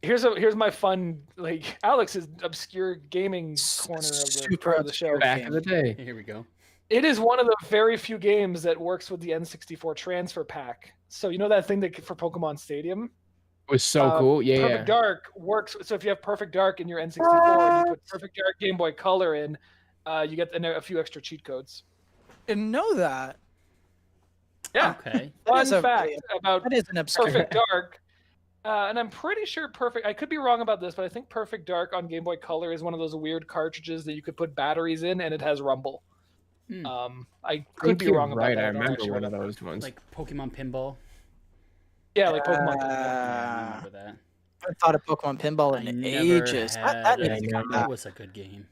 Here's my fun like Alex's obscure gaming corner of the, Super part of the show. obscure. Back in the day. Here we go. It is one of the very few games that works with the N64 transfer pack. So you know that thing that for Pokemon Stadium? was so cool. Yeah, Perfect Dark works. So if you have Perfect Dark in your N64 and you put Perfect Dark Game Boy Color in, you get a few extra cheat codes. Didn't know that. Yeah. Okay. Fun is a fact really- about That is an obscure. Perfect Dark. And I'm pretty sure I could be wrong about this, but I think Perfect Dark on Game Boy Color is one of those weird cartridges that you could put batteries in, and it has rumble. I could be wrong about right. that. I I'm not remember sure one about of those ones. Like Pokemon Pinball. Yeah, like Pokemon. Yeah, I remember that. I haven't thought of Pokemon Pinball I in never ages. had That it. needs to come That back. was a good game.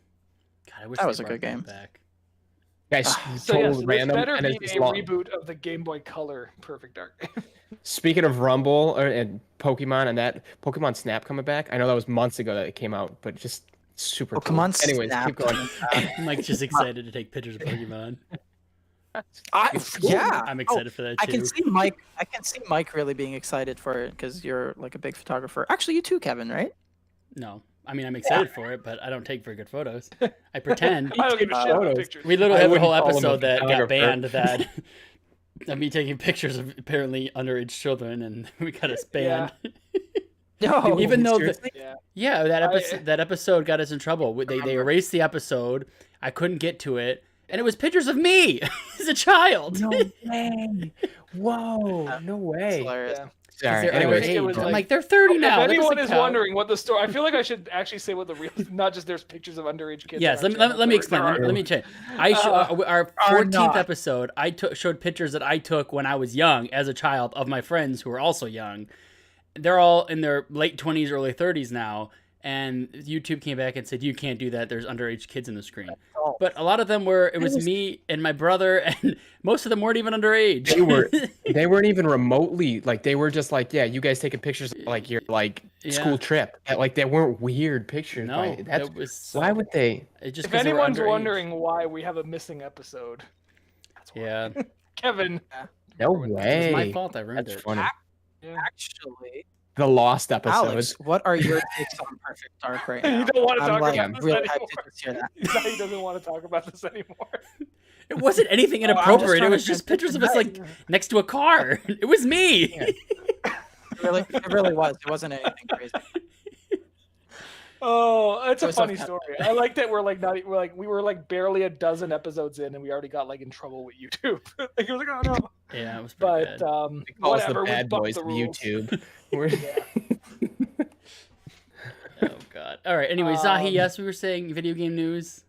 God, I wish That they was a brought good that game. back. Guys, So total yes, this random. better and be it's a long. reboot of the Game Boy Color Perfect Dark. Speaking of Rumble and Pokemon and that Pokemon Snap coming back, I know that was months ago that it came out, but just super Pokemon cool. Anyways, Snap keep going. coming back. I'm like just excited to take pictures of Pokemon. Yeah. I'm Oh, excited for that I too. can see Mike. I can see Mike really being excited for it because you're like a big photographer. Actually, you too, Kevin, right? No, I mean I'm excited for it, but I don't take very good photos. I pretend. I don't give a shit about photos. pictures. We literally I have a wouldn't whole call him a episode that got photographer. banned that of me taking pictures of apparently underage children, and we got us banned. No. Even though seriously? Yeah. that episode got us in trouble. They erased the episode. I couldn't get to it, and it was pictures of me as a child. No way! Whoa! No It's way! hilarious. Yeah. Sorry. They're Anyways, think it was underage. I'm like- like they're 30 now. If That anyone doesn't is count. wondering what the story, I feel like I should actually say what the real, not just there's pictures of underage kids. Yes, on let our me, channel. let me explain. There Let are- me change. Our Are 14th not. episode, I showed pictures that I took when I was young as a child of my friends who were also young. They're all in their late 20s, early 30s now, and YouTube came back and said you can't do that. There's underage kids in the screen. Oh. But a lot of them were. It was me and my brother, and most of them weren't even underage. they weren't even remotely like. They were just like, yeah, you guys taking pictures of, like your school trip. Like they weren't weird picures. No, That's that was. why would they? It just If 'cause they were anyone's underage. wondering why we have a missing episode, that's why. Yeah, it Kevin. No was way. my fault. I ruined That's it. funny. Actually, The lost episodes. Alex, what are your takes on Perfect Dark right You now? don't want to I'm talk like about this really anymore. hyped to just hear that. He doesn't want to talk about this anymore. It wasn't anything I'm just inappropriate. It trying was to just get pictures of us like next to a car. It was me. It really was. It wasn't anything crazy. Oh, it's It a was funny okay. story. I like that we were like barely a dozen episodes in, and we already got like in trouble with YouTube. Like he was like, oh no. Yeah, it was pretty But bad. They call us whatever. the We bad bucked boys the of rules. YouTube. We're- Oh god. All right. Anyway, Zahi, Um, yes, we were saying video game news.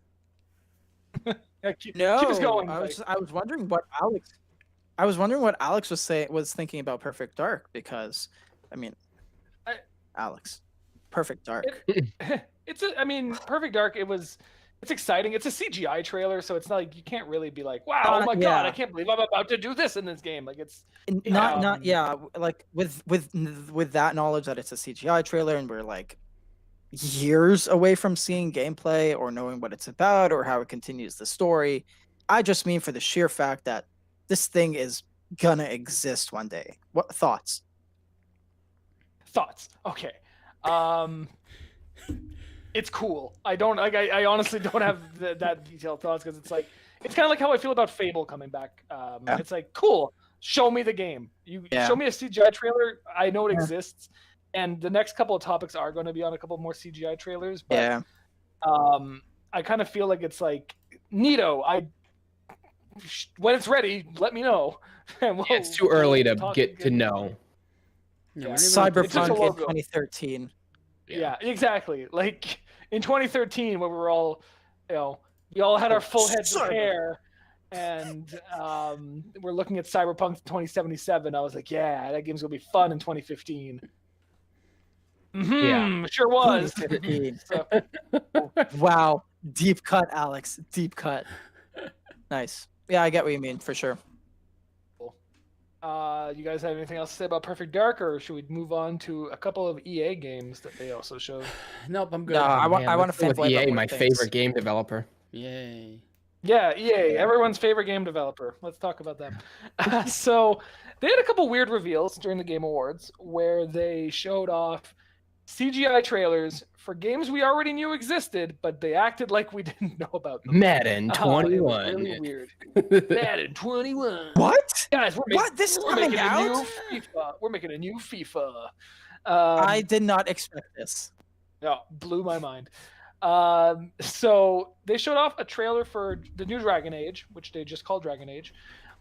Yeah, keep No, us going. I Mike. was wondering what Alex was thinking about Perfect Dark because, I mean, I- Alex, Perfect Dark. I mean, Perfect Dark. It's exciting. It's a CGI trailer, so it's not like you can't really be like, wow, oh my god, I can't believe I'm about to do this in this game. Like it's Like with that knowledge that it's a CGI trailer and we're like years away from seeing gameplay or knowing what it's about or how it continues the story. I just mean for the sheer fact that this thing is gonna exist one day. What thoughts? thoughts. Okay. It's cool. I don't like. I honestly don't have that detailed thoughts because it's like it's kind of like how I feel about Fable coming back. It's like cool. Show me the game. You show me a CGI trailer. I know it exists, and the next couple of topics are going to be on a couple more CGI trailers. But, I kind of feel like it's like neato. When it's ready, let me know. And it's too early to get to know. Yeah, Cyberpunk in logo. 2013. Yeah, exactly. Like in 2013, when we were all, we all had our full heads of hair, and we're looking at Cyberpunk 2077. I was like, yeah, that game's gonna be fun in 2015. Yeah. Sure was. 2015. So, Wow, deep cut, Alex. Deep cut. Nice. Yeah, I get what you mean for sure. you guys have anything else to say about Perfect Dark, or should we move on to a couple of EA games that they also showed? Nope, I'm good. No, I want Let's to go with fanboy about EA, more my things. favorite game developer. Yay. Yeah, EA, everyone's favorite game developer. Let's talk about them. So they had a couple weird reveals during the Game Awards where they showed off CGI trailers for games we already knew existed, but they acted like we didn't know about them. Madden It was 21. really weird. Madden 21. What? Guys, What? This is we're coming making out? a new FIFA. We're making a new FIFA. I did not expect this. Yeah, blew my mind. So they showed off a trailer for the new Dragon Age, which they just called Dragon Age,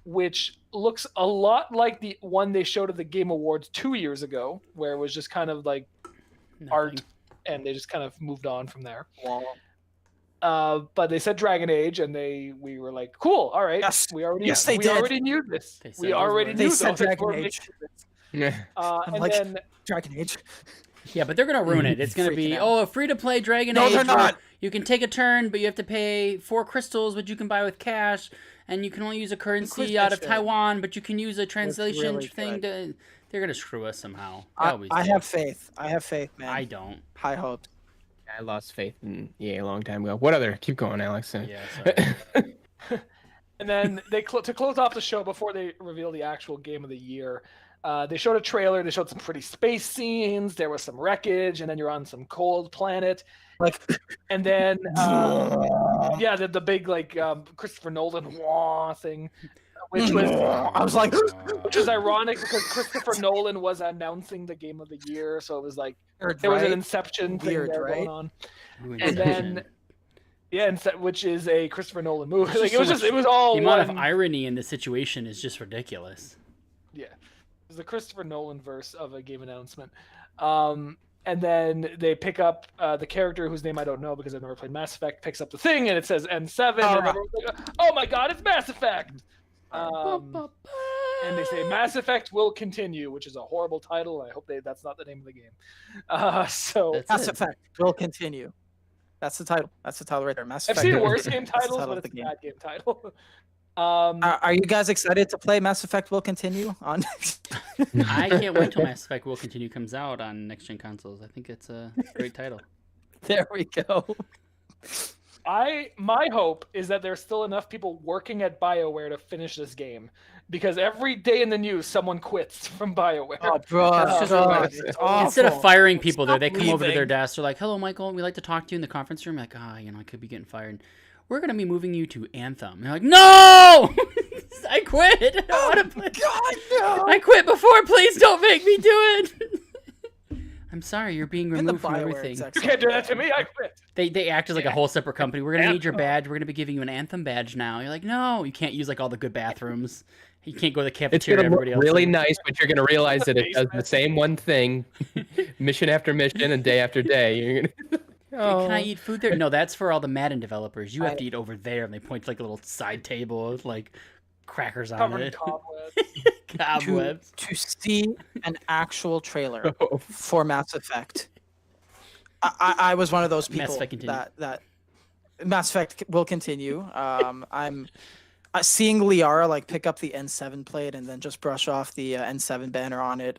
which looks a lot like the one they showed at the Game Awards 2 years ago, where it was just kind of like art, Nothing. and they just kind of moved on from there. Wow. But they said Dragon Age, and we were like, cool, all right. Yes. We already Yes, they we did. already knew this. They said We those already words. knew They said those. Dragon We're Age. making this. Yeah. I'm And like, then Dragon Age. Yeah, but they're gonna ruin it. It's gonna Freaking be out. a free-to-play Dragon No, Age. they're where not. You can take a turn, but you have to pay 4 crystals, which you can buy with cash, and you can only use a currency out of Inquisition. Taiwan, but you can use a translation really thing to. They're gonna screw us somehow. They I, always I do. have faith. I have faith, man. I don't. High hopes. I lost faith in EA a long time ago. What other? Keep going, Alex. Yeah, sorry. And then they to close off the show before they reveal the actual game of the year. They showed a trailer. They showed some pretty space scenes. There was some wreckage, and then you're on some cold planet. Like, And then, yeah, the big like Christopher Nolan wah thing, which was I was like, which is ironic because Christopher Nolan was announcing the game of the year, so it was like weird, there was an right? Inception thing Weird, there right? going on. Ooh, And Inception. then, yeah, which is a Christopher Nolan movie. It's Like just it was so just much- it was all the amount one. of irony in the situation is just ridiculous. Yeah, it was the Christopher Nolan verse of a game announcement. And then they pick up the character whose name I don't know because I've never played Mass Effect. Picks up the thing and it says N7. And right. everyone's like, oh my god, it's Mass Effect! And they say Mass Effect will continue, which is a horrible title. I hope that's not the name of the game. So That's Mass it. Effect will continue. That's the title. That's the title right there. Mass I've Effect. seen will worse continue. game That's the titles, title but of it's a the game. bad game title. Are you guys excited to play Mass Effect will continue on? I can't wait till Mass Effect Will Continue comes out on next gen consoles. I think it's a great title. There we go. My hope is that there's still enough people working at BioWare to finish this game, because every day in the news someone quits from BioWare. Oh, bro, It's just it's awful. Instead of firing people there, Stop they come over to their leaving. desk. They're like, "Hello, Michael. We'd like to talk to you in the conference room." Like, I could be getting fired. We're gonna be moving you to Anthem. And they're like, "No, I quit. I don't want to play. God, no. I quit before. Please don't make me do it." I'm sorry, you're being And the removed from BioWare everything. execs You can't do that to me. I quit. They act as like a whole separate company. We're gonna need your badge. We're gonna be giving you an Anthem badge now. You're like, no, you can't use like all the good bathrooms. You can't go to the It's cafeteria. gonna look Everybody else really is. nice, but you're gonna realize that it does the same one thing, mission after mission and day after day. You're gonna. Can I eat food there? No, that's for all the Madden developers. You have I- to eat over there. And they point to like a little side table with like crackers on Covered in it. cobwebs. Cobwebs. To see an actual trailer Oh, for Mass Effect. I was one of those Mass people Effect continue. that Mass Effect will continue. I'm seeing Liara like pick up the N7 plate and then just brush off the N7 banner on it.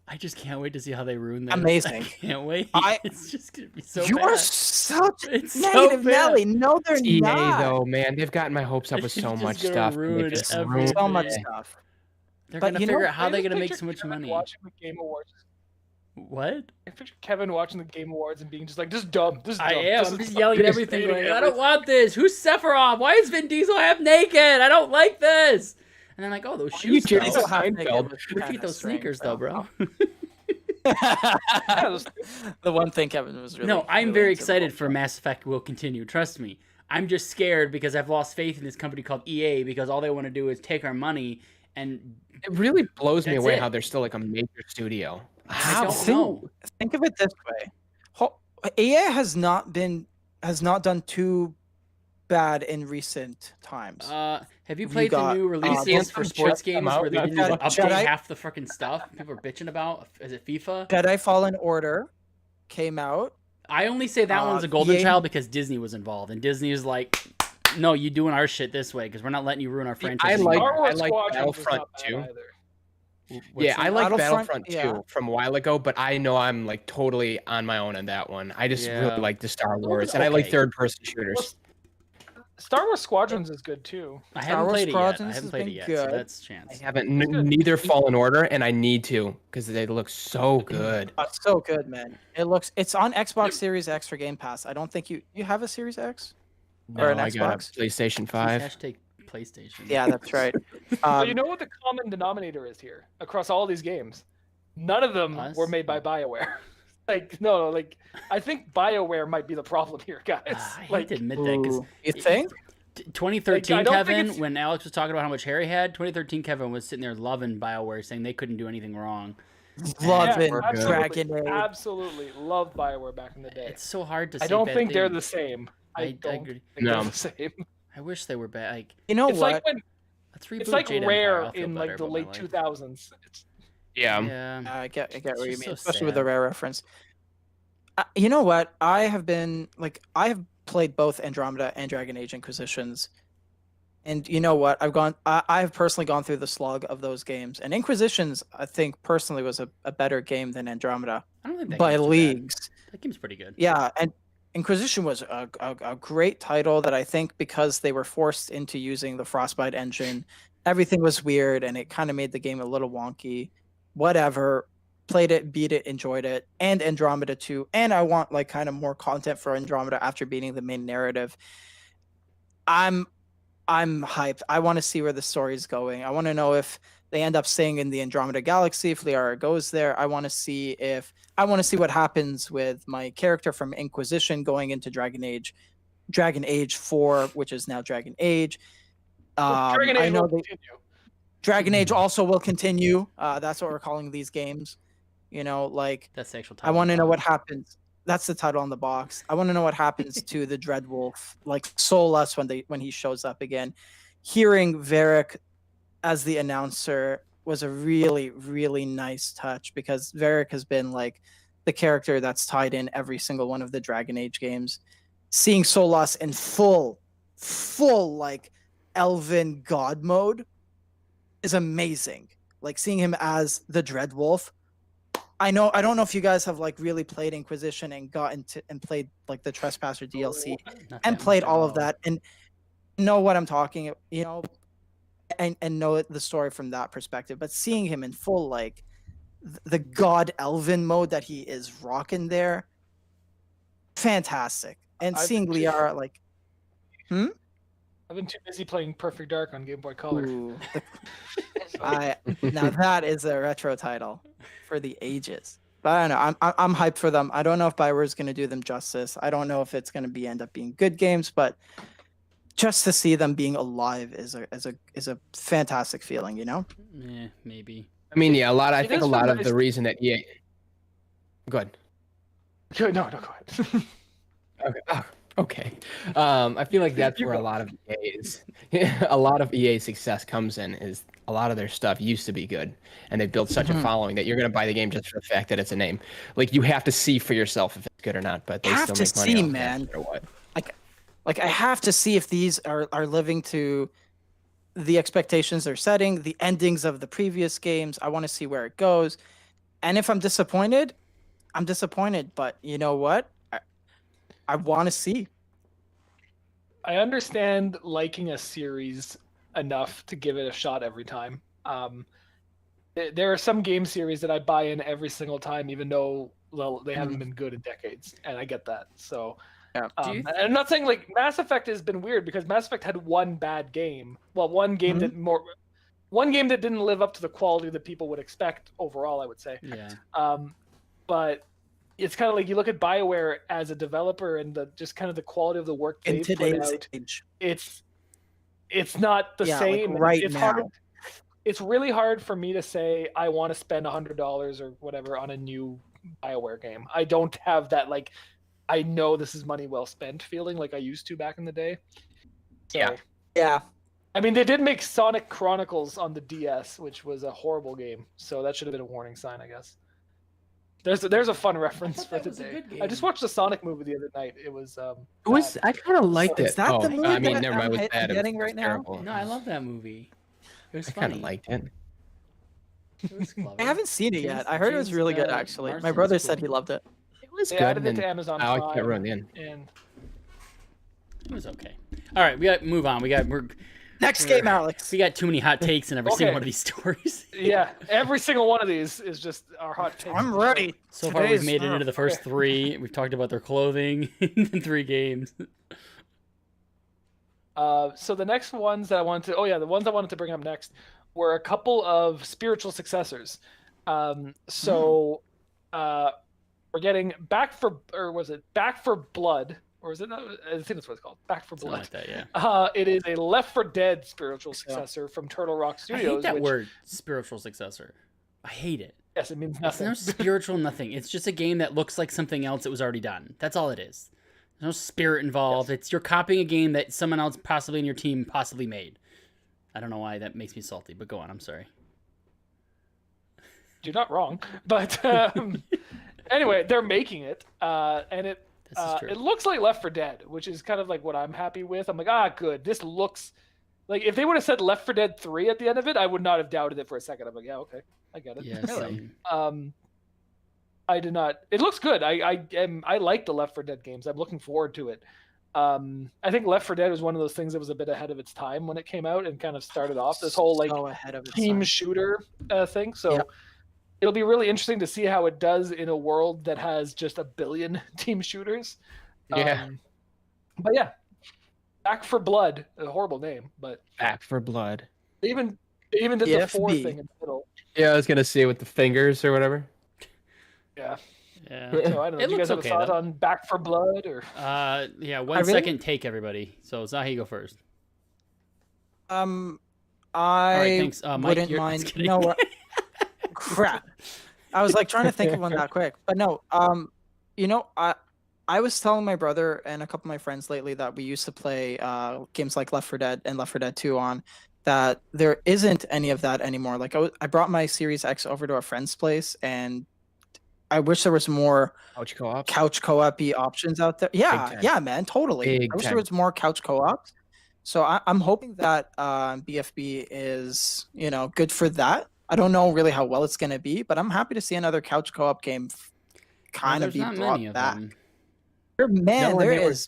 I just can't wait to see how they ruin that. Amazing. I can't wait. I- It's just gonna be so you bad. are such It's so negative bad. Nelly. No, they're EA not. though, man, they've gotten my hopes up with It's so just much gonna stuff. and ruin they just everything. ruined So much it. stuff. They're But gonna you know, figure out how I they're just gonna make picture so much Kevin money. Watching the Game Awards. What? I picture Kevin watching the Game Awards and being just like, "This is dumb. This is dumb." I am. This I'm is just dumb." yelling at Just everything, hating going, "I everything. don't want this. Who's Sephiroth? Why is Vin Diesel half naked? I don't like this." And I'm like, "Oh, those you shoes. Jerry though. Seinfeld? Where'd you get those sneakers, though, bro?" Yeah, those- The one thing Kevin was really No, I'm really very into the excited whole- for Mass Effect will continue. Trust me. I'm just scared because I've lost faith in this company called EA because all they want to do is take our money and It really blows me That's away it. how they're still like a major studio. I How? don't know. Think of it this way: EA has not done too bad in recent times. Have you You played got, the new releases for Anthem sports just come games out, where they not didn't even Jedi- update half the freaking stuff people are bitching about? Is it FIFA? Jedi Fallen Order came out. I only say that one's a golden EA child because Disney was involved, and Disney is like, "No, you doing our shit this way because we're not letting you ruin our See, franchise." I like- Star Wars anymore." Squadrons is Battlefront not bad 2. either. What's Yeah, I that? like Battlefront, Battlefront 2 yeah. from a while ago, but I know I'm like totally on my own on that one. I just Yeah. really like the Star was Wars, and I like okay. third-person shooters. Star Wars Squadrons is good too. I Star haven't Wars played it yet. I Squadrons haven't has played it been yet, so good. that's a chance. I haven't neither Fallen Order, and I need to because they look so good. It's so good, man. It's on Xbox Series X for Game Pass. I don't think you have a Series X or an No, I got a Xbox. PlayStation Please 5. hashtag PlayStation. Yeah, that's right. So you know what the common denominator is here across all these games? None of them Us? were made by BioWare. Like no, like I think BioWare might be the problem here, guys. I hate Like to admit that because Ooh, you think? 2013 Like, I don't think Kevin, it's- when Alex was talking about how much hair he had, 2013 Kevin was sitting there loving BioWare, saying they couldn't do anything wrong. Loving We're good. Dragon Age. absolutely loved BioWare back in the day. It's so hard to say I don't bad think they're things. the same. I don't agree. think No. they're the same. I wish they were bad. Like, You know It's what? like when let's reboot it's like Jade Rare Empire. I'll feel in better like the about my late life. 2000s. Yeah. Yeah. I get what you just mean, so especially with the sad. rare reference. You know what? I have played both Andromeda and Dragon Age Inquisitions, and you know what? I've personally gone through the slog of those games, and Inquisitions I think personally was a better game than Andromeda I don't think that by game's too bad. leagues. That game's pretty good. Yeah, and Inquisition was a great title that I think because they were forced into using the Frostbite engine, everything was weird and it kind of made the game a little wonky. Whatever, played it, beat it, enjoyed it, and Andromeda too. And I want like kind of more content for Andromeda after beating the main narrative. I'm hyped. I want to see where the story's going. I want to know if they end up staying in the Andromeda galaxy, if Liara goes there. I want to see what happens with my character from Inquisition going into Dragon Age 4, which is now Dragon Age. Dragon Age I know will they, continue. Dragon Age also will continue. That's what we're calling these games. You know, like That's the actual I title. want to know what happens. That's the title on the box. I want to know what happens to the Dreadwolf, like Solus when he shows up again. Hearing Varric as the announcer was a really, really nice touch because Varric has been like the character that's tied in every single one of the Dragon Age games. Seeing Solus in full like elven god mode is amazing. Like seeing him as the Dreadwolf. I don't know if you guys have like really played Inquisition and got into and played like the Trespasser DLC Not and that played much all at of that and know what I'm talking, you know, and know the story from that perspective. But seeing him in full like the god elven mode that he is rocking there, fantastic. And seeing Liara like, I've been too busy playing Perfect Dark on Game Boy Color. ooh, now that is a retro title for the ages. But I don't know. I'm hyped for them. I don't know if Bioware is going to do them justice. I don't know if it's going to end up being good games, but just to see them being alive is a fantastic feeling, you know? Yeah, maybe. I mean, yeah, I It think is a lot fun of that the it's- reason that EA. Go ahead. No, go ahead. Okay. Okay. I feel like that's where a lot of EA's success comes in. Is a lot of their stuff used to be good, and they built such a following that you're going to buy the game just for the fact that it's a name. Like you have to see for yourself if it's good or not. But they Have still to make money see, off of man. that, no matter what. Like I have to see if these are living to the expectations they're setting, the endings of the previous games. I want to see where it goes. And if I'm disappointed, I'm disappointed. But you know what? I want to see. I understand liking a series enough to give it a shot every time. There are some game series that I buy in every single time, even though they haven't been good in decades, and I get that. So, Yeah. and I'm not saying like Mass Effect has been weird because Mass Effect had one bad game. Well, one game that didn't live up to the quality that people would expect overall. I would say. Yeah. But it's kind of like you look at BioWare as a developer and just kind of the quality of the work In they've put today's out. age. It's not the Yeah, like same. right it's now. hard. It's really hard for me to say I want to spend $100 or whatever on a new BioWare game. I don't have that like I know this is money well spent feeling like I used to back in the day. So, Yeah. I mean, they did make Sonic Chronicles on the DS, which was a horrible game. So that should have been a warning sign, I guess. There's a fun reference for that was a today. good I just game. watched the Sonic movie the other night. It was It was. bad. I kind of liked Is it. that the movie I mean, that never mind. It was I'm bad. It was getting right now? terrible. No, I love that movie. It was I funny. kind of liked it. It was clever. I haven't seen it James- yet. I heard it was James, really good uh, actually. My Marsden's brother cool. said he loved it. It was They good. added it and to Amazon I Prime. can't ruin the end. And It was okay. All right, we got to move on. We're Next game, Alex. we got too many hot takes in every single Okay. one of these stories. yeah, every single one of these is just our hot takes. I'm ready. So far, we've Today's- made it into the first three. We've talked about their clothing in 3 games. So the next ones that I wanted to, the ones I wanted to bring up next were a couple of spiritual successors. So we're getting Back for Blood, or is it not? I think that's what it's called. Back for Something Blood. like that, yeah. It is a Left 4 Dead spiritual successor from Turtle Rock I Studios. hate that which, word, spiritual successor. I hate it. Yes, it means It's nothing. no spiritual nothing. It's just a game that looks like something else that was already done. That's all it is. There's no spirit involved. Yes. It's you're copying a game that someone else possibly in your team possibly made. I don't know why that makes me salty, but go on. I'm sorry. You're not wrong, but anyway, they're making it, and This is true. it looks like Left 4 Dead, which is kind of like what I'm happy with. I'm like, good. This looks like if they would have said Left 4 Dead 3 at the end of it, I would not have doubted it for a second. I'm like, yeah, okay, I get it. Yeah, same. I did not. It looks good. I like the Left 4 Dead games. I'm looking forward to it. I think Left 4 Dead was one of those things that was a bit ahead of its time when it came out and kind of started off this whole like So ahead of its team time. shooter thing. So Yep. it'll be really interesting to see how it does in a world that has just a billion team shooters. Yeah. But yeah, Back for Blood, a horrible name, but Back for Blood. they even did the 4 BFB. thing in the middle. Yeah, I was gonna say with the fingers or whatever. Yeah. Yeah. So I don't know. It Do you looks guys have okay, a thought though. on Back for Blood or? Yeah. I 1 really- second take, everybody. So Zahi, go first. I right, thanks. Mike, wouldn't you're- mind. just kidding. No, crap. I was like trying to think of one that quick, but no. I was telling my brother and a couple of my friends lately that we used to play games like Left 4 Dead and Left 4 Dead 2 on that there isn't any of that anymore. Like I brought my Series X over to a friend's place, and I wish there was more Couch co-op. couch co-op-y options out there. Yeah, time. yeah, man, totally. Big I wish time. there was more couch co-ops. So I'm hoping that BFB is, good for that. I don't know really how well it's going to be, but I'm happy to see another couch co-op game kind of There's be not brought many of back. them. Man, No, there they were- is.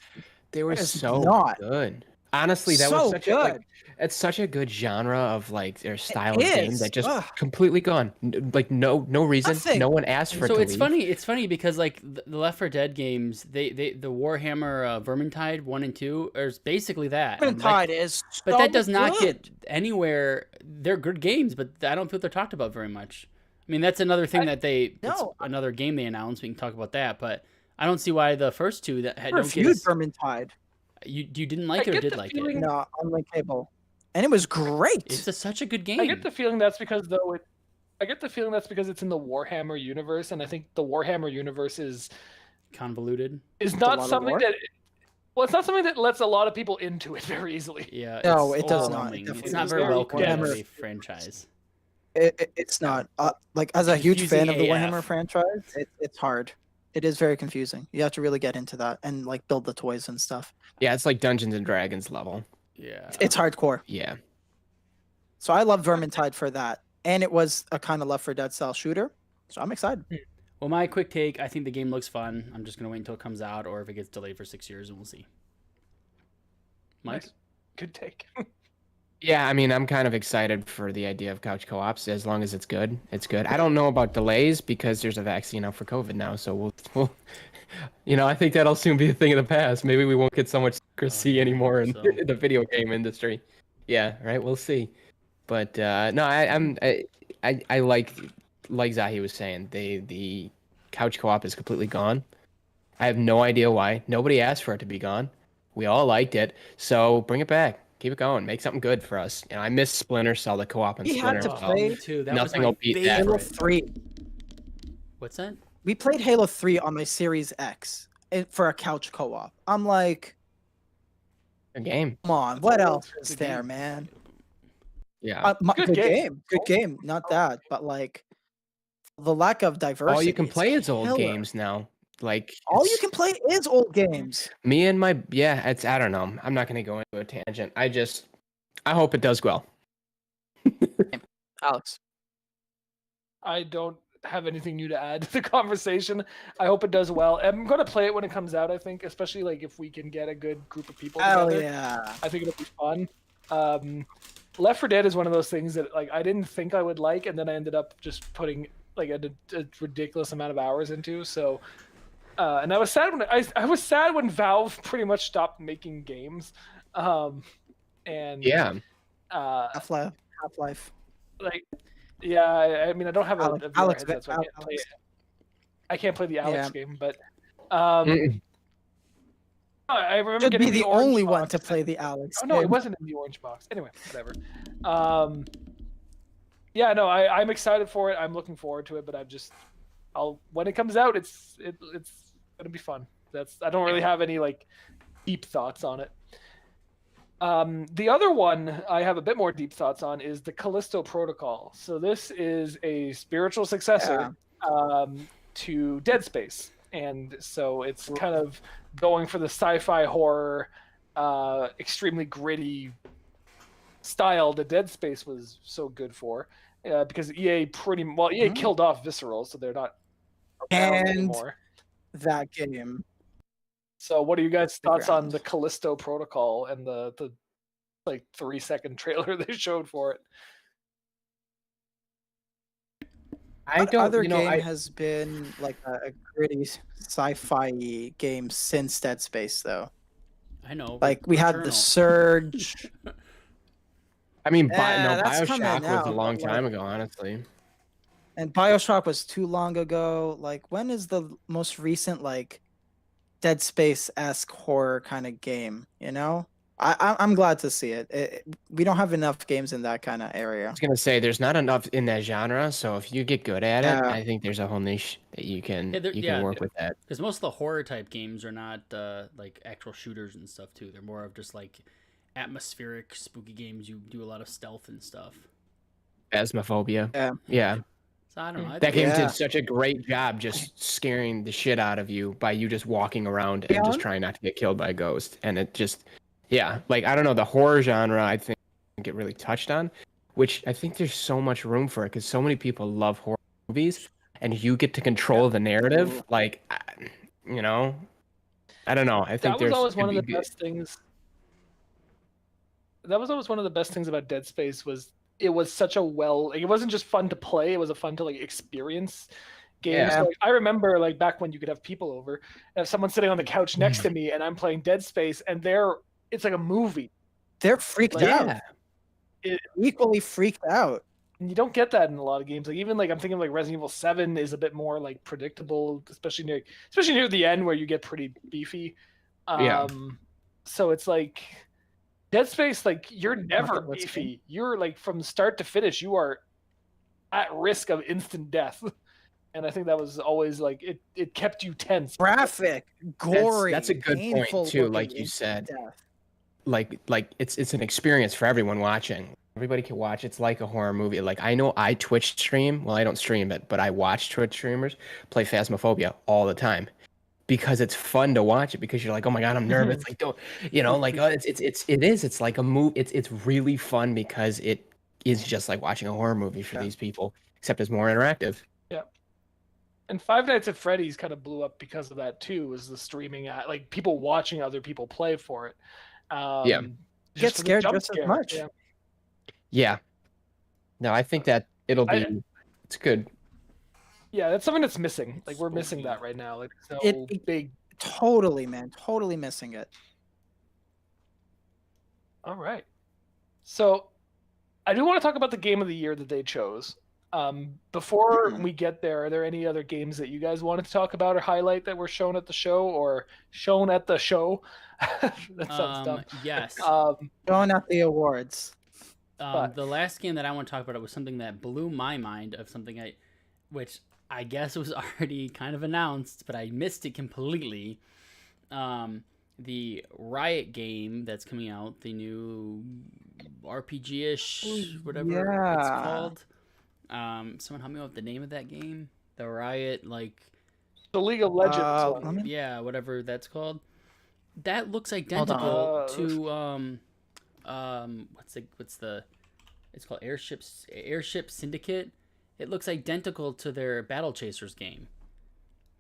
They were It's so not. good. Honestly, that So was such a like, good. it's such a good genre of like their style of game is. that just Ugh. completely gone. Like no reason. Nothing. No one asked for it So to it's leave. funny. It's funny because like the Left 4 Dead games, the Warhammer Vermintide 1 and 2 is basically that. And, like, Vermintide is but so that does not good. get anywhere. They're good games, but I don't feel they're talked about very much. I mean, that's another thing that it's No. another game they announced. We can talk about that, but I don't see why the first two that I don't get reviewed us, Vermintide. you didn't like I it or get did the like feeling- it. No, on my cable, and it was great. It's such a good game. I get the feeling that's because it's in the Warhammer universe, and I think the Warhammer universe is Convoluted. a lot not of something lore. that. Well, it's not something that lets a lot of people into it very easily. Yeah. No, it's it does not. overwhelming. It definitely It's not does very not. welcome as Warhammer- a franchise. It's not. Like as a huge fan of the Confusing Warhammer AF. franchise, it's hard. It is very confusing. You have to really get into that and like build the toys and stuff. Yeah, it's like Dungeons and Dragons level. Yeah. It's hardcore. Yeah. So I love Vermintide for that, and it was a kind of Left 4 Dead style shooter. So I'm excited. Well, my quick take, I think the game looks fun. I'm just going to wait until it comes out or if it gets delayed for 6 years and we'll see. Mike? Nice. Good take. Yeah, I mean, I'm kind of excited for the idea of couch co-ops as long as it's good. It's good. I don't know about delays because there's a vaccine out for COVID now, so we'll I think that'll soon be a thing of the past. Maybe we won't get so much secrecy anymore in so. the video game industry. Yeah, right. We'll see. But no, I like Zahi was saying, the couch co-op is completely gone. I have no idea why. Nobody asked for it to be gone. We all liked it, so bring it back. Keep it going. Make something good for us. And I miss Splinter Cell, the co-op and We had Splinter to Cell. play- Me too. That Nothing was will my beat that. Halo favorite. 3. What's that? We played Halo 3 on my Series X for a couch co-op. I'm like, A game. come on, That's what a else good is there, game. man? Yeah. Good Good game. game. Good game. Not that, but like the lack of diversity. All you can is play is old killer. games now. Like All you it's- can play is old games. Me and my it's I don't know. I'm not gonna go into a tangent. I hope it does well. Alex. I don't have anything new to add to the conversation. I hope it does well. I'm going to play it when it comes out, I think, especially like if we can get a good group of people Oh together. yeah. I think it'll be fun. Left 4 Dead is one of those things that like I didn't think I would like, and then I ended up just putting like a ridiculous amount of hours into. So, and I was sad when I was sad when Valve pretty much stopped making games. And Yeah. uh, Half-Life. like Yeah, I mean, I don't have a VR Alex, headset, so I can't play Alex. it. I can't play the Alex Yeah. game, but um, I remember Should getting be the orange only one box. to play the Alex Oh no, it game. wasn't in the orange box. Anyway, whatever. Yeah, no, I'm excited for it. I'm looking forward to it, but I'll when it comes out, it's gonna be fun. I don't really have any like deep thoughts on it. The other one I have a bit more deep thoughts on is the Callisto Protocol. So this is a spiritual successor to Dead Space, and so it's kind of going for the sci-fi horror, extremely gritty style that Dead Space was so good for, because EA killed off Visceral, so they're not around And anymore. that game. So, what are you guys' thoughts on Ground. the Callisto Protocol and the like 3-second trailer they showed for it? I don't. Other You know, game has been like a gritty sci-fi game since Dead Space, though. I know. Like we had the Returnal. Surge. I mean, that's coming BioShock was out, a long but, time ago, honestly. And BioShock was too long ago. Like, when is the most recent like Dead Space-esque horror kind of game? You know, I'm glad to see it. We don't have enough games in that kind of I area. was gonna say there's not enough in that genre, so if you get good at it, Yeah. I think there's a whole niche that you can work with that. Because most of the horror type games are not like actual shooters and stuff too. They're more of just like atmospheric, spooky games. You do a lot of stealth and stuff. Phasmophobia. Yeah. So I don't know. That game Yeah. did such a great job just scaring the shit out of you by you just walking around and just trying not to get killed by a ghost. And it just, like, I don't know, the horror genre, I think, get really touched on, which I think there's so much room for it because so many people love horror movies and you get to control the narrative. Like, you know, I don't know. I think That was always could one of be the good. best things. That was always one of the best things about Dead Space was it was such a like, it wasn't just fun to play, it was a fun to like experience games. Yeah. Like, I remember like back when you could have people over and if someone's sitting on the couch next to me and I'm playing Dead Space and it's like a movie. They're freaked Like, out. Equally freaked out. And you don't get that in a lot of games. Like even like I'm thinking like Resident Evil 7 is a bit more like predictable, especially near the end where you get pretty beefy. So it's like Dead Space, like you're never beefy. You're like from start to finish, you are at risk of instant death. And I think that was always like it kept you tense. Graphic, gory. That's a good point too, like you said. Like it's an experience for everyone watching. Everybody can watch. It's like a horror movie. Like I know I Twitch stream. Well, I don't stream it, but I watch Twitch streamers play Phasmophobia all the time because it's fun to watch it. Because you're like, oh my god, I'm nervous. Like don't, like it's like a movie. It's really fun because it is just like watching a horror movie for these people, except it's more interactive. Yeah. And Five Nights at Freddy's kind of blew up because of that too. Was the streaming like people watching other people play for it. Get scared just as much. Yeah. No, I think that it's good. Yeah, that's something that's missing. Like we're missing that right now. Like so big. Totally, man. Totally missing it. All right. So I do want to talk about the game of the year that they chose. Before we get there, are there any other games that you guys wanted to talk about or highlight that were shown at the show or shown at the show? That sounds dumb. Yes. Shown at the awards. The last game that I want to talk about was something that blew my mind of something which I guess was already kind of announced, but I missed it completely. The Riot game that's coming out, the new RPG-ish, whatever it's called. Someone help me with the name of that game. The Riot, the League of Legends one. Yeah, whatever that's called. That looks identical to it's called Airship Syndicate. It looks identical to their Battle Chasers game,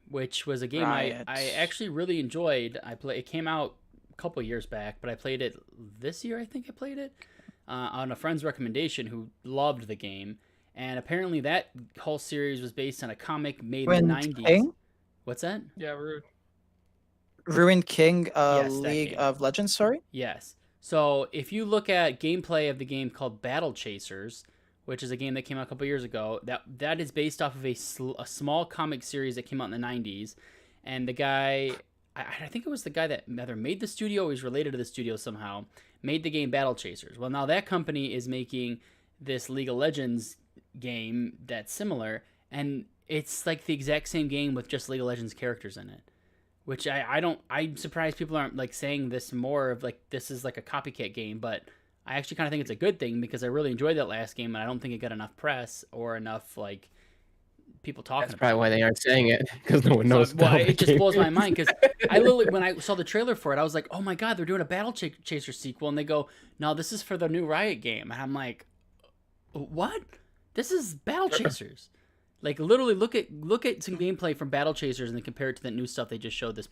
which was a game I actually really enjoyed. It came out a couple years back, but I played it this year. I think I played it on a friend's recommendation who loved the game. And apparently that whole series was based on a comic made in the 90s. King? What's that? Yeah, Ruined King, Yes, League of Legends, sorry? Yes. So if you look at gameplay of the game called Battle Chasers, which is a game that came out a couple years ago. That is based off of a small comic series that came out in the 90s. And the guy, I think it was the guy that either made the studio or he's related to the studio somehow, made the game Battle Chasers. Well, now that company is making this League of Legends game that's similar, and it's like the exact same game with just League of Legends characters in it. Which I'm surprised people aren't like saying this more of like this is like a copycat game, but I actually kind of think it's a good thing because I really enjoyed that last game and I don't think it got enough press or enough like people talking That's about probably it. why they aren't saying it, because no one knows So, well, about the it just game. blows my mind because I literally, when I saw the trailer for it, I was like, oh my God, they're doing a Battle Chaser sequel. And they go, no, this is for the new Riot game. And I'm like, what? This is Battle Chasers. Like literally look at some gameplay from Battle Chasers and then compare it to the new stuff they just showed this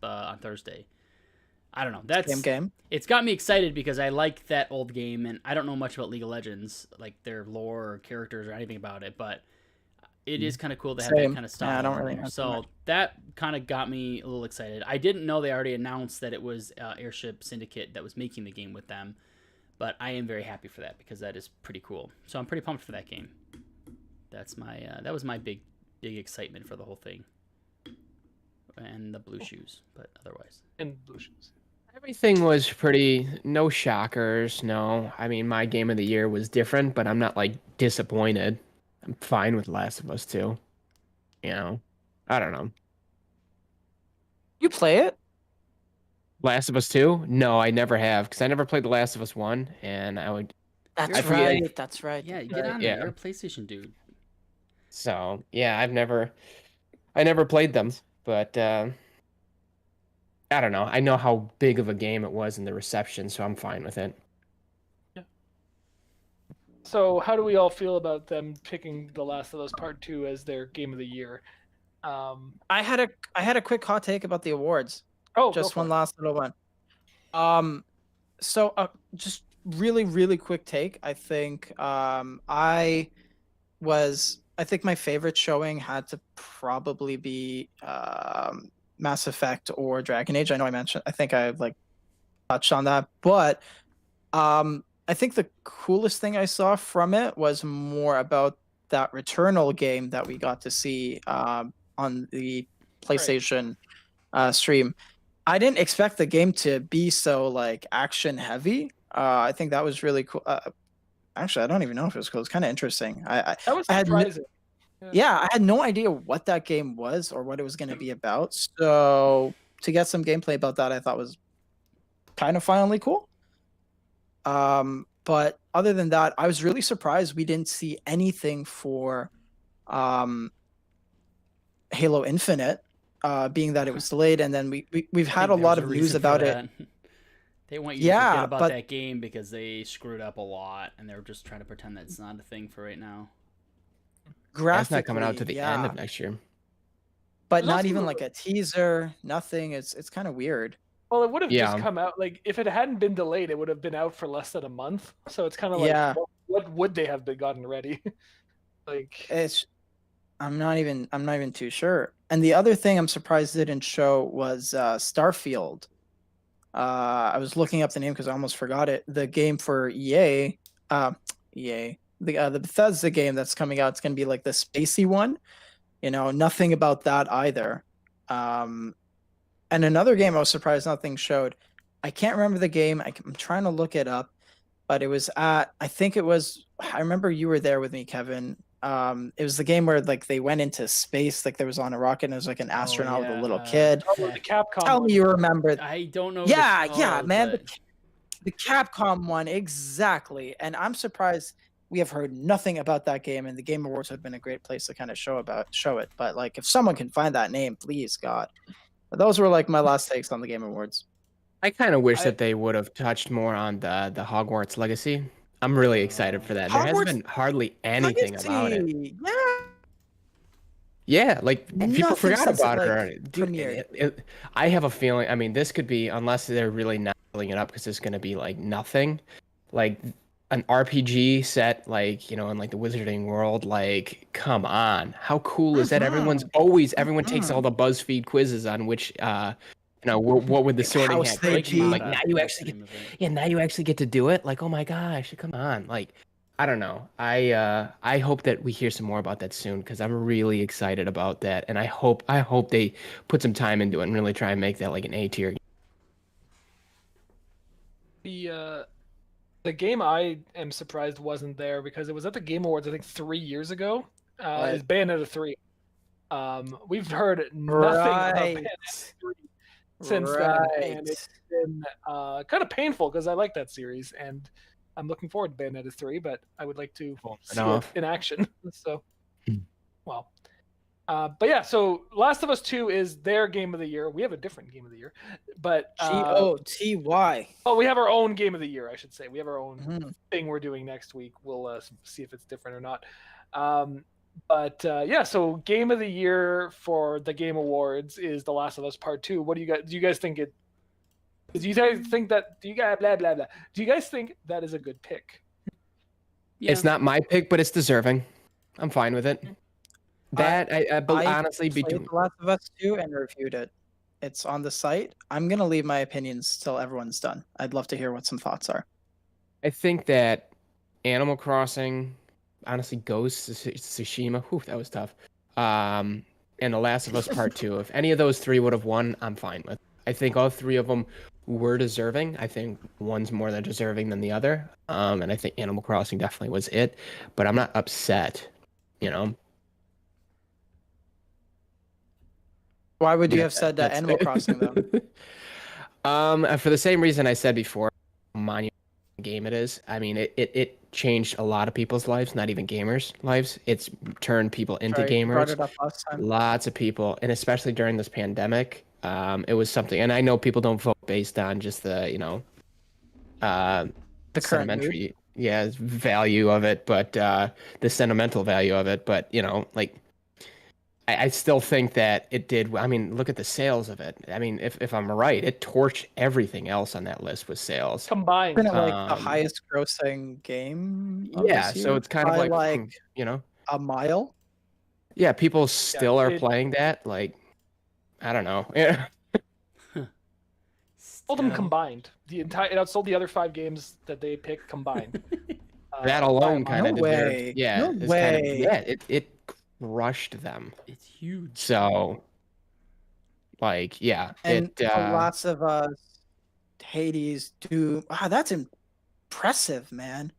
on Thursday. I don't know. That's game. It's got me excited because I like that old game and I don't know much about League of Legends, like their lore or characters or anything about it, but it is kind of cool to have that kind of stuff. Yeah, I don't in really there. know too So much. that kind of got me a little excited. I didn't know they already announced that it was Airship Syndicate that was making the game with them, but I am very happy for that because that is pretty cool. So I'm pretty pumped for that game. That's my that was my big excitement for the whole thing, and the blue shoes, but otherwise. And blue shoes. Everything was pretty, no shockers, no. I mean, my game of the year was different, but I'm not like disappointed. I'm fine with Last of Us 2. You know, I don't know. You play it? Last of Us 2? No, I never have, because I never played The Last of Us 1, and I would. That's I forget- right. That's right. Yeah, that's get right. on there. Yeah. You're a PlayStation dude. So yeah, I never played them, but I don't know. I know how big of a game it was in the reception, so I'm fine with it. So how do we all feel about them picking The Last of Us Part 2 as their game of the year? I had a quick hot take about the awards. Oh, Just go one for it. last little one. So just really quick take. I think I think my favorite showing had to probably be Mass Effect or Dragon Age. I think I like touched on that, but I think the coolest thing I saw from it was more about that Returnal game that we got to see on the PlayStation stream. I didn't expect the game to be so like action heavy. I think that was really cool. Actually, I don't even know if it was cool. It's kind of interesting. That was I had surprising. I had no idea what that game was or what it was going to be about. So to get some gameplay about that, I thought was kind of finally cool. But other than that, I was really surprised we didn't see anything for Halo Infinite, being that it was delayed, and then we've had a lot of news about it. They want you to Yeah, forget about but- that game because they screwed up a lot, and they're just trying to pretend that it's not a thing for right now. That's not coming out to the end yeah, of next year. but There's not also even a- like a teaser, nothing. It's kind of weird. Well, it would have just Yeah. come out like if it hadn't been delayed, it would have been out for less than a month. So it's kind of like, Yeah. what would they have been gotten ready? Like, I'm not even too sure. And the other thing I'm surprised they didn't show was Starfield. I was looking up the name because I almost forgot it. The game for EA, the Bethesda game that's coming out. It's going to be like the spacey one. Nothing about that either. And another game I was surprised nothing showed. I can't remember the game. I'm trying to look it up, but it was I remember you were there with me, Kevin. It was the game where like they went into space, like there was on a rocket and it was like an astronaut with a little kid. the Capcom. Tell one. me you remember. I don't know. Yeah, what it's yeah, called, man. but- The Capcom one, exactly. And I'm surprised we have heard nothing about that game, and the Game Awards have been a great place to kind of show it. But like if someone can find that name, please God. But those were like my last takes on the Game Awards. I kind of wish that they would have touched more on the Hogwarts Legacy. I'm really excited for that. There hasn't Hogwarts been hardly anything about it. Legacy, yeah. Yeah, like people Nothing forgot since it, about it like, already. Dude, premiered. I have a feeling. I mean, this could be, unless they're really not filling it up, because it's going to be like nothing, like an RPG set, like in like the Wizarding World. Like, come on, how cool is that? Everyone takes all the BuzzFeed quizzes on which, what would the sorting House hat they be? Like be. now you actually get, now you actually get to do it. Like, oh my gosh, come on, like. I don't know. I hope that we hear some more about that soon because I'm really excited about that, and I hope they put some time into it and really try and make that like an A tier. The game I am surprised wasn't there because it was at the Game Awards I think 3 years ago. Is Bayonetta 3. We've heard nothing about Bayonetta 3 since then, and it's been kind of painful because I like that series and I'm looking forward to Bayonetta 3, but I would like to see it in action. So, well. But yeah, so Last of Us 2 is their game of the year. We have a different game of the year, but GOTY. Oh, we have our own game of the year, I should say. We have our own thing we're doing next week. We'll see if it's different or not. But yeah, so game of the year for the Game Awards is The Last of Us Part 2. What do you guys think it? Do you guys think that? Do you guys blah blah blah? Do you guys think that is a good pick? Yeah. It's not my pick, but it's deserving. I'm fine with it. That I honestly between The Last of Us 2 and reviewed it. It's on the site. I'm gonna leave my opinions till everyone's done. I'd love to hear what some thoughts are. I think that Animal Crossing, honestly, Ghost Tsushima. Whew, that was tough. And The Last of Us Part 2. If any of those three would have won, I'm fine with. I think all three of them were deserving. I think one's more than deserving than the other. And I think Animal Crossing definitely was it. But I'm not upset. You know. Why would you have said that Animal Crossing though? For the same reason I said before, monumental game it is. I mean, it changed a lot of people's lives, not even gamers' lives. It's turned people into gamers. Brought it up last time. Lots of people, and especially during this pandemic, it was something. And I know people don't vote based on just the the sentimentary, value of it, but the sentimental value of it. But like. I still think that it did. I mean, look at the sales of it. I mean, if I'm right, it torched everything else on that list with sales combined. Isn't it like the highest grossing game? Yeah, so it's kind of like a mile. Yeah, people still are playing that. Like, I don't know. Yeah. Sold them combined. It outsold the other 5 games that they picked combined. That alone kind of deserved. Yeah, no way. It rushed them. It's huge. So, like, yeah. And lots of Hades, Doom. Wow, that's impressive, man.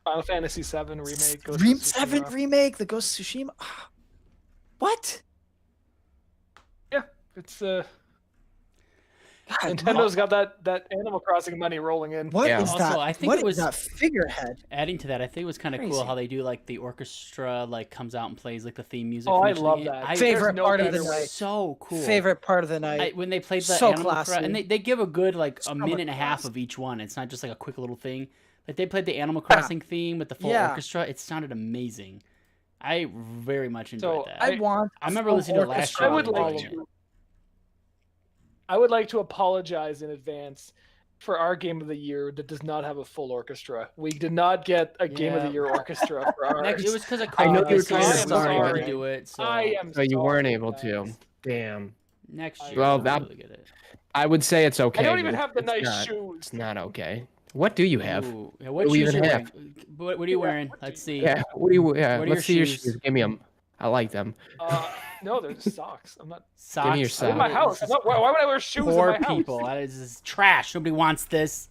Final Fantasy VII remake. 7 remake, the Ghost of Tsushima. What? Yeah, it's God, Nintendo's got that Animal Crossing money rolling in. What is Also, that? I think what it was that figurehead. Adding to that, I think it was kind of cool Crazy. how they do like the orchestra like comes out and plays like the theme music. Oh, from I each of the love game. that. Favorite no part of better the way. night. So cool. Favorite part of the night. When they played the So Animal classy. and they give a good like So a much minute and a half class. of each one. It's not just like a quick little thing. Like they played the Animal Crossing theme with the full Yeah. orchestra. It sounded amazing. I very much enjoyed So, that. I remember listening to it last year. I would and like enjoying it. I would like to apologize in advance for our game of the year that does not have a full orchestra. We did not get a game of the year orchestra for ours. Next, it was because of I know COVID. you were so trying I to am start sorry it. to do it. So I am So you weren't sorry, able guys. to. Damn. next year, Well, we'll that- really get it. I would say it's okay. I don't even but have the it's nice not- shoes. It's not okay. What do you have? Ooh, yeah, what do we shoes even you have? wearing? What are you wearing? Let's see. Yeah. What do you? Yeah. What are Let's your see shoes? your shoes. Give me them. I like them. No, they're socks. I'm not Socks. your I'm in my socks. house. This is Why would I wear shoes poor in my people. house? That is trash. Nobody wants this.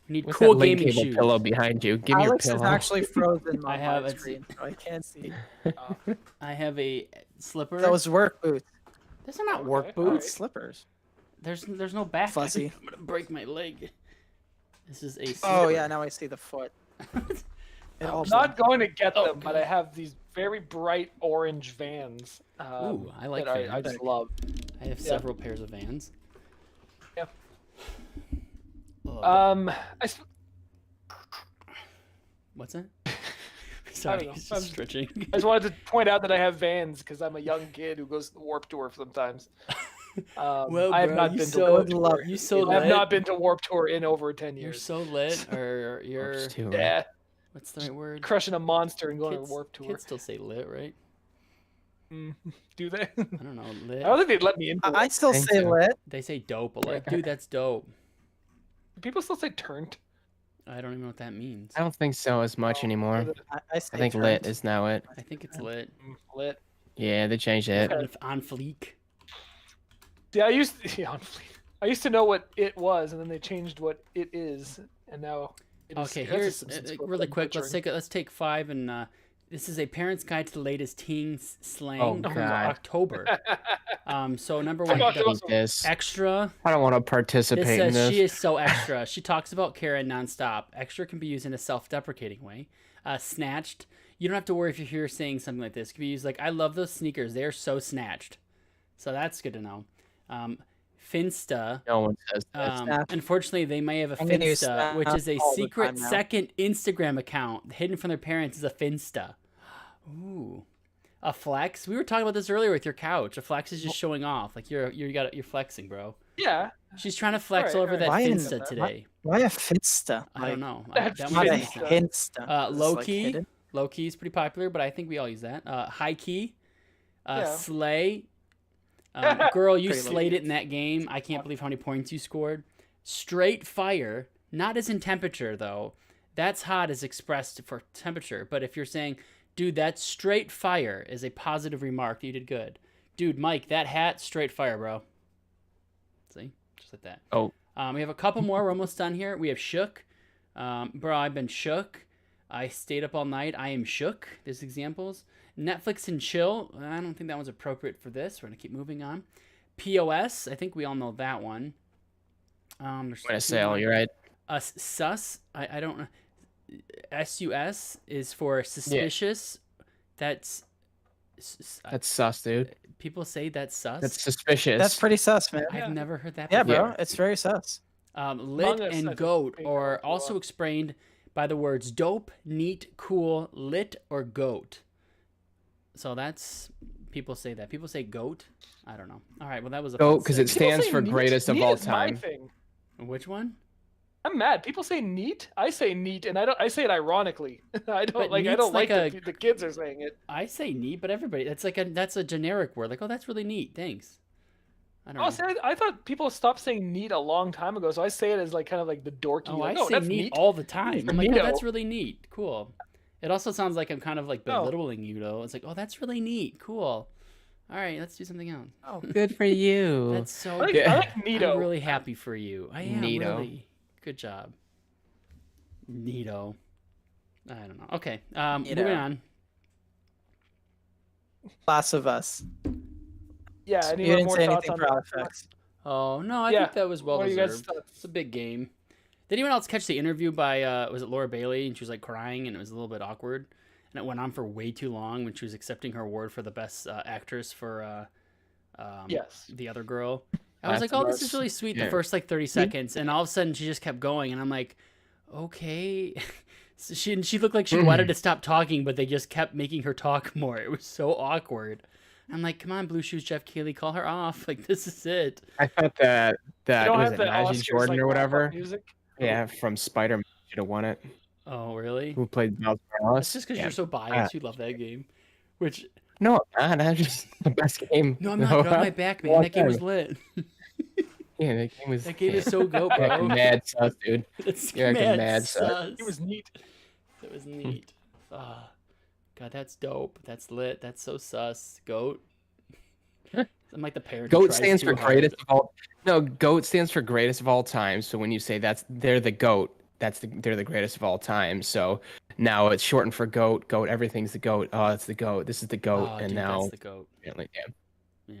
We need What's cool that link gaming cable shoes. pillow behind you? Give me your Alex is pillow. actually frozen I on have my it. screen, so I can't see. I have a slipper. Those work boots. Those are not work Okay, boots. Slippers. There's no back. Fuzzy. I'm gonna break my leg. This is a. Oh slipper. yeah, now I see the foot. It all I'm not going to get them, Oh, but God. I have these very bright orange Vans. Ooh, I like that I Vans. just love. I have several pairs of Vans. Yeah. Oh, I s- what's that? Sorry, know. it's I'm- just stretching. I just wanted to point out that I have Vans because I'm a young kid who goes to the Warp Tour sometimes. Well, I have bro, not you been to so Warp Tour. you so I have lit. not been to Warp Tour in over 10 You're years. so lit, or you're Oops, too. Yeah, what's the right word? crushing a monster and going Kids, to Warp Tour. kids still say lit, right? Do they? I don't know. Lit. I don't think they'd let me in. I still Thank say you. lit. They say dope, but like, dude, that's dope. Do people still say turned? I don't even know what that means. I don't think so as much anymore. I I stay think current. lit is now it. I think it's lit. Lit. Yeah, they changed it. On fleek. Yeah, I used to know what it was, and then they changed what it is, and now. It is, Okay, that's here's some stuff really I'm quick. butchering. Let's take 5 and this is a parent's guide to the latest teen slang Oh, from God. October. So number I 1, got I hate this. extra. I don't want to This participate in says this. she is so extra. She talks about Karen nonstop. Extra can be used in a self-deprecating way. Snatched. You don't have to worry if you hear saying something like this. It can be used like, I love those sneakers. They are so snatched. So that's good to know. Finsta. No one says this. Snatched. Unfortunately, they may have a I'm gonna use Finsta, which is a Snap all the secret time now. second Instagram account hidden from their parents. Is a Finsta. Ooh. A flex. We were talking about this earlier with your couch. A flex is just showing off. Like you're flexing, bro. Yeah. She's trying to flex Alright, all over that alright. Why in Finsta the- today. Why a Finsta? I don't know. That's That Not one a is Finsta. Hinsta. It's, low like, key. hidden. Low key is pretty popular, but I think we all use that. High key. Yeah. Slay. Girl, you Pretty low slayed key. it in that game. I can't believe how many points you scored. Straight fire. Not as in temperature, though. That's hot as expressed for temperature. But if you're saying, dude, that's straight fire, is a positive remark that you did good. Dude, Mike, that hat, straight fire, bro. See? Just like that. Oh. We have a couple more. We're almost done here. We have shook. Bro, I've been shook. I stayed up all night. I am shook. There's examples. Netflix and chill. I don't think that one's appropriate for this. We're going to keep moving on. POS. I think we all know that one. There's When I two sale, more. you're right. Sus. I don't know. SUS is for suspicious. That's That's sus, dude. people say that's sus. That's suspicious. That's pretty sus, man. I've never heard that Yeah, before. bro. It's very sus. Lit Among Us, I and think, goat they are go through also a- explained by the words dope, neat, cool, lit, or goat. So that's people say that. People say goat. I don't know. All right. Well, that was a Goat, fun 'cause it segment. People stands say for neat. greatest of Neat all is my time. thing. Which one? I'm mad. People say neat. I say neat, and I say it ironically. I don't But like. I neat's don't like like that the kids are saying it. I say neat, but everybody that's a generic word. Like, oh, that's really neat. Thanks. I don't Oh, know. see, I thought people stopped saying neat a long time ago, so I say it as like kind of like the dorky. Oh, like, I say that's neat all the time. I'm like, oh, Neato. that's really neat. Cool. It also sounds like I'm kind of like No. belittling you, though. It's like, oh, that's really neat. Cool. All right, let's do something else. Oh, good for you. That's so. I like, Yeah. I like neato. I'm really happy for you. I am Neato. really. Good job. Neato. I don't know. Okay. Moving Neato. on. Last of Us. Yeah. You Anyone didn't more say thoughts anything on for that? Alex. Oh no, I Yeah, think that was well what are you guys' deserved. thoughts? It's a big game. Did anyone else catch the interview by was it Laura Bailey, and she was like crying and it was a little bit awkward, and it went on for way too long when she was accepting her award for the best actress for Yes. the other girl. I was Last like, of oh, this Us. is really sweet. The Yeah. first like 30 seconds, and all of a sudden she just kept going, and I'm like, okay. So she looked like she wanted to stop talking, but they just kept making her talk more. It was so awkward. I'm like, come on, Blue Shoes Jeff Keighley, call her off. Like, this is it. I thought that You don't was have it the Najee Oscars, Jordan like, or wrap-up whatever. music. Yeah, from Spider-Man should have won it. Oh, really? Who played Miles Morales? That's just because Yeah. you're so biased. You love that game. Which, No, I'm not. That's just the best game. no, I'm not. Get off my back, man. Well, That game was okay. lit. Yeah, that game was. That game yeah. is so goat, You're acting bro. mad sus, dude. It's You're acting mad mad, son. sus. It was neat. It was neat. Ah, God, that's dope. That's lit. That's so sus. Goat. I'm like the parent. who GOAT tries stands too for hard. greatest of all. No, GOAT stands for greatest of all time. So when you say they're the GOAT, they're the greatest of all time. So now it's shortened for GOAT. GOAT. Everything's the GOAT. Oh, it's the GOAT. This is the GOAT. Oh, and dude, now, that's the goat. yeah. Yeah.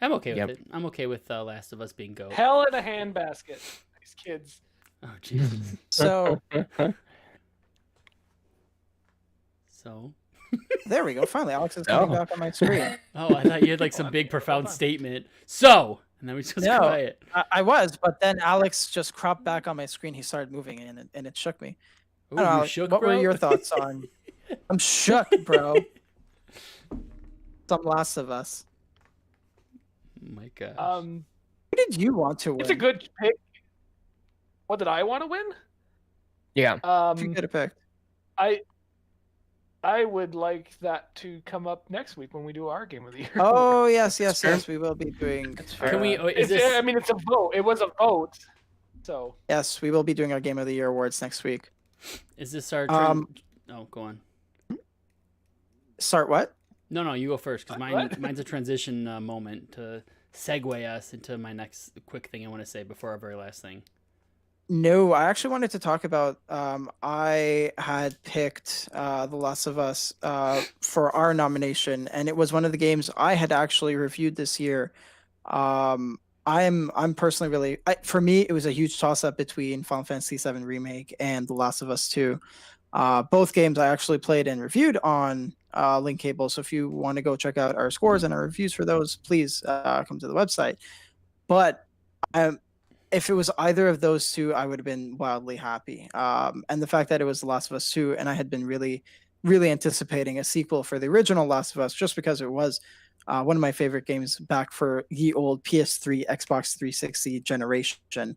I'm okay Yep. with it. I'm okay with Last of Us being goat. Hell in a handbasket. These kids. Oh, Jesus. So So. there we go. Finally, Alex is coming Oh. back on my screen. Oh, I thought you had like some big profound statement. So, and then we just No. quiet. I was, but then Alex just cropped back on my screen. He started moving and it shook me. Ooh, I don't know, you Alex, shook, what bro? were your thoughts on? I'm shook, bro. Some Last of Us. Oh my gosh. Who did you want to win? It's a good pick. What did I want to win? Yeah. If you could have picked. I would like that to come up next week when we do our game of the year. Oh yes, fair. We will be doing. Can we? Is It's, this? I mean, it's a vote. It was a vote. So Yes, we will be doing our Game of the Year awards next week. Is this our Oh, go on. Start what? No, you go first because What? mine's a transition moment to segue us into my next quick thing I want to say before our very last thing. No, I actually wanted to talk about. I had picked The Last of Us for our nomination, and it was one of the games I had actually reviewed this year. I'm personally for me it was a huge toss up between Final Fantasy VII Remake and The Last of Us 2. Both games I actually played and reviewed on Link Cable. So if you want to go check out our scores and our reviews for those, please come to the website. But if it was either of those two, I would have been wildly happy. And the fact that it was The Last of Us 2, and I had been really, really anticipating a sequel for the original Last of Us, just because it was one of my favorite games back for the old PS3, Xbox 360 generation.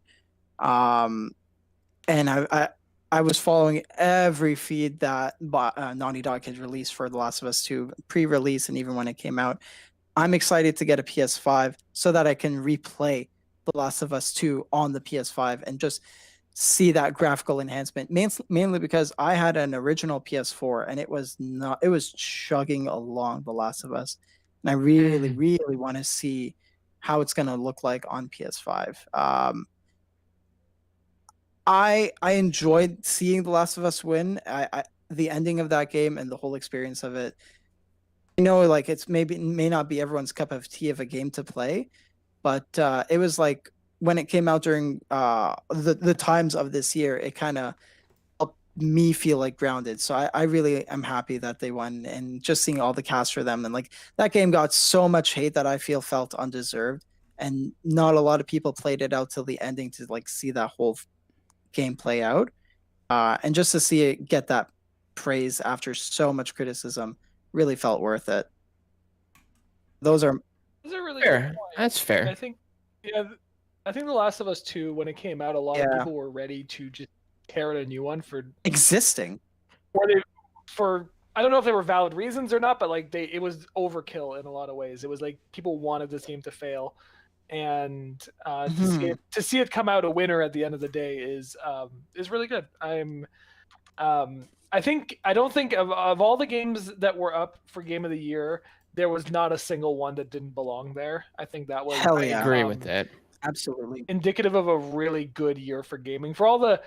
And I was following every feed that Naughty Dog had released for The Last of Us 2 pre-release, and even when it came out. I'm excited to get a PS5 so that I can replay The Last of Us 2 on the PS5 and just see that graphical enhancement. Mainly because I had an original PS4 and it was chugging along The Last of Us. And I really, really want to see how it's going to look like on PS5. I enjoyed seeing The Last of Us win. The ending of that game and the whole experience of it. I know, like, it's may not be everyone's cup of tea of a game to play, but it was like when it came out during the times of this year, it kind of helped me feel like grounded. So I really am happy that they won, and just seeing all the cast for them. And like that game got so much hate that I felt undeserved, and not a lot of people played it out till the ending to like see that whole game play out. And just to see it get that praise after so much criticism really felt worth it. Those are really Fair. good point. That's fair. I think, I think The Last of Us 2, when it came out, a lot of people were ready to just tear out a new one for existing. For I don't know if they were valid reasons or not, but like it was overkill in a lot of ways. It was like people wanted this game to fail, and to see it come out a winner at the end of the day is really good. I don't think of all the games that were up for Game of the Year, there was not a single one that didn't belong there. I think that was Hell yeah. I agree with that. Absolutely. Indicative of a really good year for gaming, for all the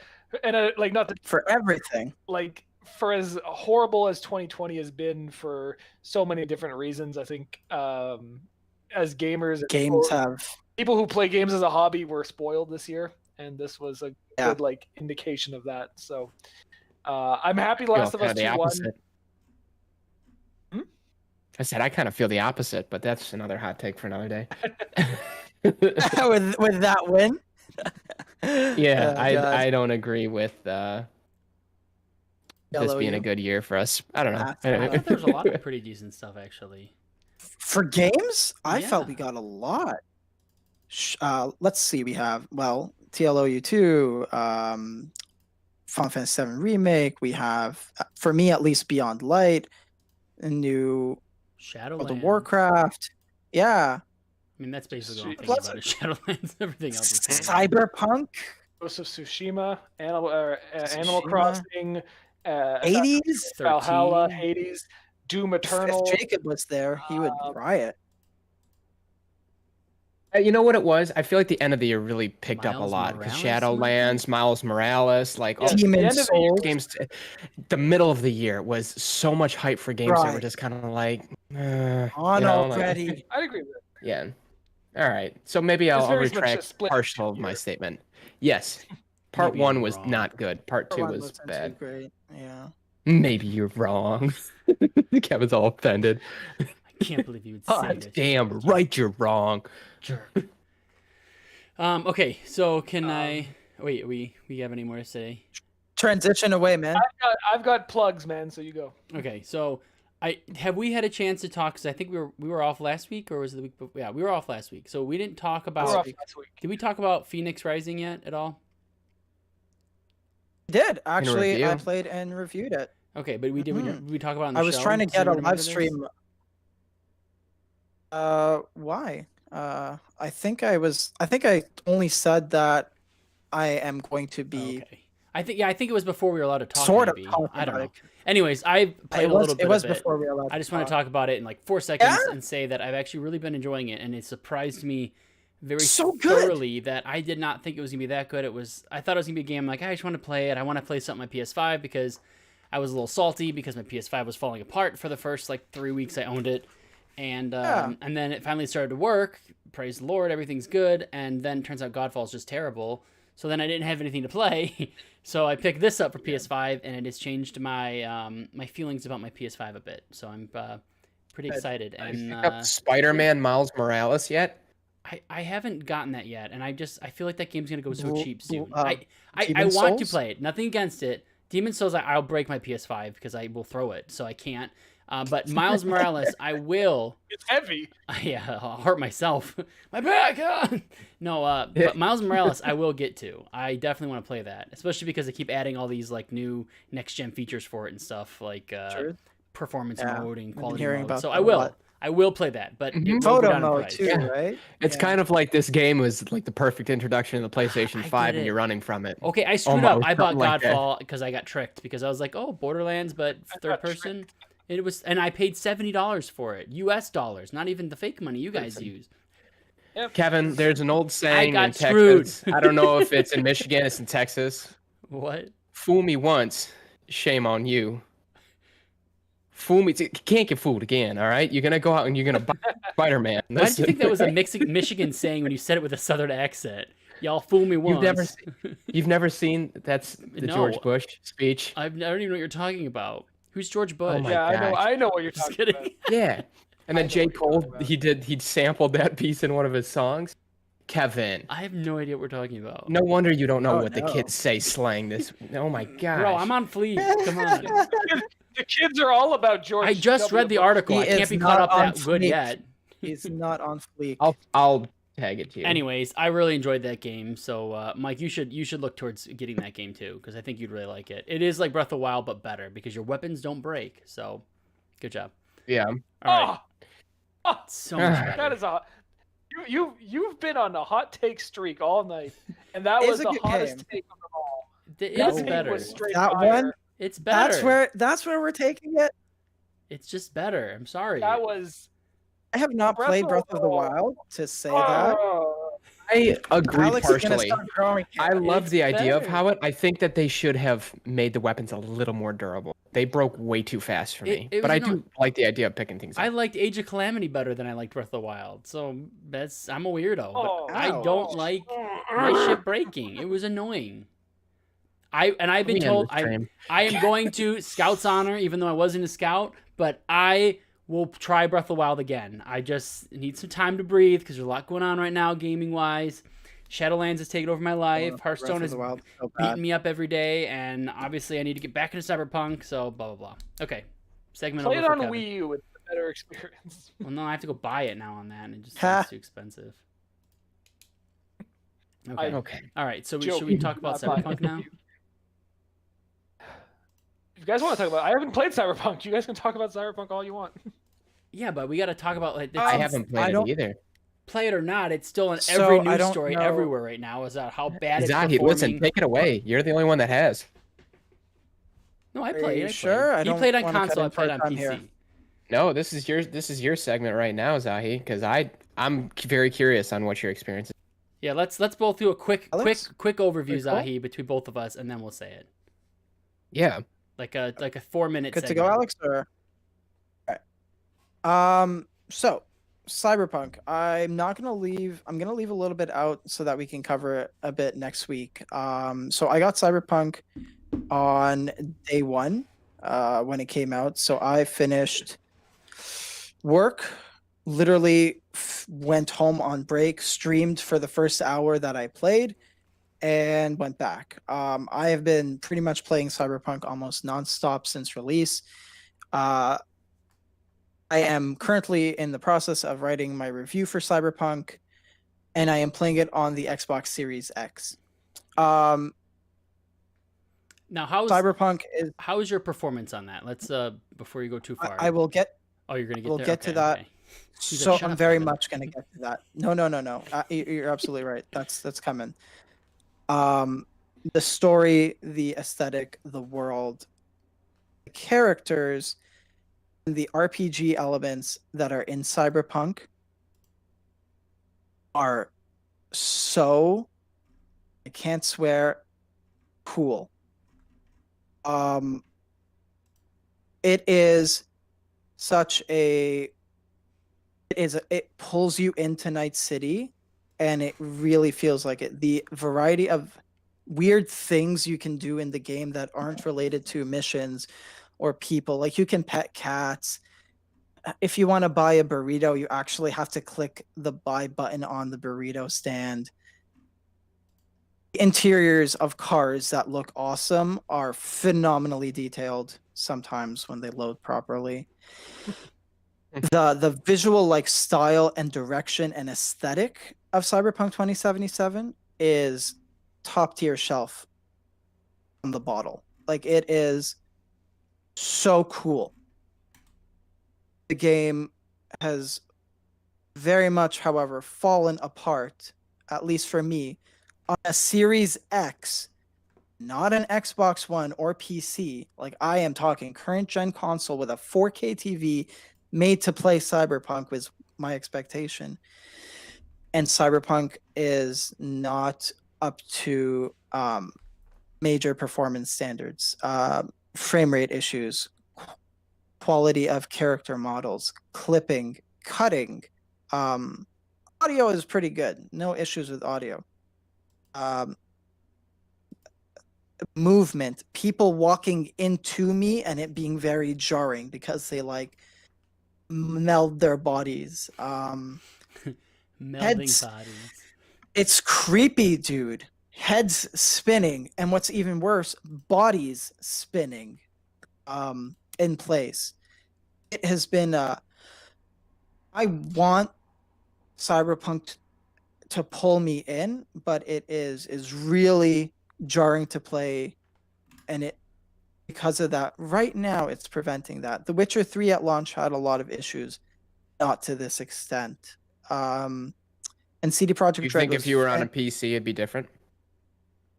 like not the, for everything. Like for as horrible as 2020 has been for so many different reasons, I think as gamers, people who play games as a hobby were spoiled this year, and this was a good like indication of that. So I'm happy Last of Us 2 won. I said I kind of feel the opposite, but that's another hot take for another day. with that win? Yeah, I don't agree with this being a good year for us. I don't know. I thought there was a lot of pretty decent stuff, actually. For games, I felt we got a lot. Let's see. We have, TLOU 2, Final Fantasy VII Remake. We have, for me at least, Beyond Light, a new Shadowlands. World of Warcraft. Yeah. I mean, that's basically all I'm thinking about is Shadowlands. Everything else is Cyberpunk. Ghost of Tsushima, Animal Crossing, Hades, Valhalla, Hades, Doom Eternal. If Jacob was there, he would riot. You know what it was? I feel like the end of the year really picked up a lot because Shadowlands, Miles Morales, like all Demon's Souls games. The middle of the year was so much hype for games that were just kind of like already. I'd agree with that. Yeah. All right. So maybe I'll retract partial of my statement. Yes. Part 1 was not good. Part 2 was bad. Great. Yeah. Maybe you're wrong. Kevin's all offended. I can't believe you would say that. Damn right you're wrong. Jerk. Okay, so can I wait, we have any more to say? Transition away, man. I've got plugs, man, so you go. Okay, so have we had a chance to talk, because I think we were off last week, or was it the week before? Yeah, we were off last week. So we didn't talk about last week. Did we talk about Phoenix Rising yet at all? Did actually. I played and reviewed it. Okay, but we talk about it on the show? I was trying to get a live stream. Why? I think I only said that I am going to be Okay. I think it was before we were allowed to talk. sort of Maybe. talking I don't about know. it. Anyways, I played It a was little bit it was of it. before we were allowed I just to want to talk. talk about it in like 4 seconds Yeah? and say that I've actually really been enjoying it, and it surprised me very So good. thoroughly that I did not think it was gonna be that good. I thought it was gonna be a game like I just want to play it. I want to play something on my PS5 because I was a little salty because my PS5 was falling apart for the first like 3 weeks I owned it, and then it finally started to work. Praise the Lord, everything's good, and then it turns out Godfall is just terrible. So then I didn't have anything to play, so I picked this up for PS5, and it has changed my my feelings about my PS5 a bit. So I'm pretty excited. And Pick up Spider-Man Miles Morales yet? I haven't gotten that yet, and I feel like that game's gonna go so Bl- cheap bl- soon. uh, I Demon's want to Souls? play it. Nothing against it. Demon's Souls, I'll break my PS5 because I will throw it, so I can't. But Miles Morales, I will. It's heavy. Yeah, I'll hurt myself. My back. No, but Miles Morales, I will get to. I definitely want to play that, especially because they keep adding all these like new next gen features for it and stuff like Sure. performance Yeah, mode and been quality hearing mode. about So that I a will. lot. I will play that, but it will go Photo down in mode price. too, Yeah. right? It's Yeah. kind of like this game was like the perfect introduction to the PlayStation I 5 get and it. you're running from it. Okay, I screwed Almost, up. I bought something like that. Godfall because I got tricked because I was like, oh, Borderlands, but third person. It was, and I paid $70 for it, US dollars, not even the fake money you guys use. Kevin, there's an old saying got in screwed. Texas. I don't know if it's in Michigan, it's in Texas. What? Fool me once, shame on you. Fool me, you can't get fooled again, all right? You're going to go out and you're going to buy Spider-Man. Why did you think that was a Michigan saying when you said it with a Southern accent? Y'all fool me once. You've never seen that's the No. George Bush speech? I don't even know what you're talking about. Who's George Bush? Oh my Yeah, gosh. I know what you're Just talking kidding. about. Yeah. And I then know J. what you're Cole, talking about. he sampled that piece in one of his songs. Kevin. I have no idea what we're talking about. No wonder you don't know Oh, what the no. kids say slang this. Oh my gosh. Bro, I'm on fleek. Come on. The kids are all about George. I just W. read the Bush. article. He I can't is be caught not up on that good fleek. yet. He's not on fleek. I'll tag it to you. Anyways, I really enjoyed that game. So, Mike, you should look towards getting that game too, because I think you'd really like it. It is like Breath of the Wild, but better because your weapons don't break. So, good job. Yeah. All right, Oh, so much better. that is a. You've been on a hot take streak all night, and that It's was a the good hottest game. take of them all. It That is take better. was straight That fire. one? It's better. That's where we're taking it. It's just better. I'm sorry. That was. I have not Breath played of Breath the of the Wild. Wild to say that. Oh, I agree Alex is gonna partially. start growing. I love It's the idea of better. how I think that they should have made the weapons a little more durable. They broke way too fast for me. It But was I do like the idea of picking things I up. liked Age of Calamity better than I liked Breath of the Wild. So I'm a weirdo. Oh, but I ouch. don't like my shit breaking. It was annoying. I've been We end told the stream. I am going to Scout's Honor, even though I wasn't a scout, but I will try Breath of the Wild again. I just need some time to breathe because there's a lot going on right now, gaming wise. Shadowlands has taken over my life. Hearthstone has beating me up every day, and obviously I need to get back into Cyberpunk. So blah blah blah. Okay, segment play over it for on Kevin. Wii U with a better experience. Well, no, I have to go buy it now on that, and it just Ha. sounds too expensive. Okay. Okay. All right. So Joke. should we talk about Not Cyberpunk buying now? it. If you guys want to talk about, I haven't played Cyberpunk. You guys can talk about Cyberpunk all you want. Yeah, but we got to talk about like I it's- haven't I played it don't- either. play it or not. It's still in So, every I news don't story know- everywhere right now. Is that how bad it's Zahi, performing? listen, take it away. You're the only one that has. No, I Are played. you I played. sure? I He don't played on wanna cut console. I in for played a on time PC. here. No, this is your segment right now, Zahi, because I'm very curious on what your experience is. Yeah, let's both do a quick Alex? quick overview, Pretty cool. Zahi, between both of us, and then we'll say it. Yeah. Like a 4-minute. Good to segment. go, Alex? Or... All right. So Cyberpunk. I'm gonna leave a little bit out so that we can cover it a bit next week. So I got Cyberpunk on day one, when it came out. So I finished work, literally went home on break, streamed for the first hour that I played, and went back. I have been pretty much playing Cyberpunk almost nonstop since release. I am currently in the process of writing my review for Cyberpunk, and I am playing it on the Xbox Series X. Now, Cyberpunk is. how is your performance on that? Let's before you go too far. I will get. Oh, you're gonna get We'll there. get to Okay, that. okay. He's So like, "Shut I'm up, very Kevin." much going to get to that. No. You're absolutely right. That's coming. The story, the aesthetic, the world, the characters, and the RPG elements that are in Cyberpunk are so, I can't swear, cool. It is such a it pulls you into Night City, and it really feels like it. The variety of weird things you can do in the game that aren't related to missions or people, like you can pet cats. If you want to buy a burrito, you actually have to click the buy button on the burrito stand. Interiors of cars that look awesome are phenomenally detailed sometimes when they load properly. The visual like style and direction and aesthetic of Cyberpunk 2077 is top tier shelf on the bottle. Like it is so cool. The game has very much, however, fallen apart, at least for me, on a Series X, not an Xbox One or PC. Like I am talking current gen console with a 4K TV made to play Cyberpunk was my expectation. And Cyberpunk is not up to major performance standards, frame rate issues, quality of character models, clipping, cutting. Audio is pretty good. No issues with audio. Movement, people walking into me and it being very jarring because they like meld their bodies. Melding Heads, bodies. it's creepy, dude. Heads spinning, and what's even worse, bodies spinning in place. It has been I want Cyberpunk to pull me in, but it is really jarring to play, and it because of that right now it's preventing that. The Witcher 3 at launch had a lot of issues, not to this extent. And CD Projekt You Red think if was you were on a PC, it'd be different?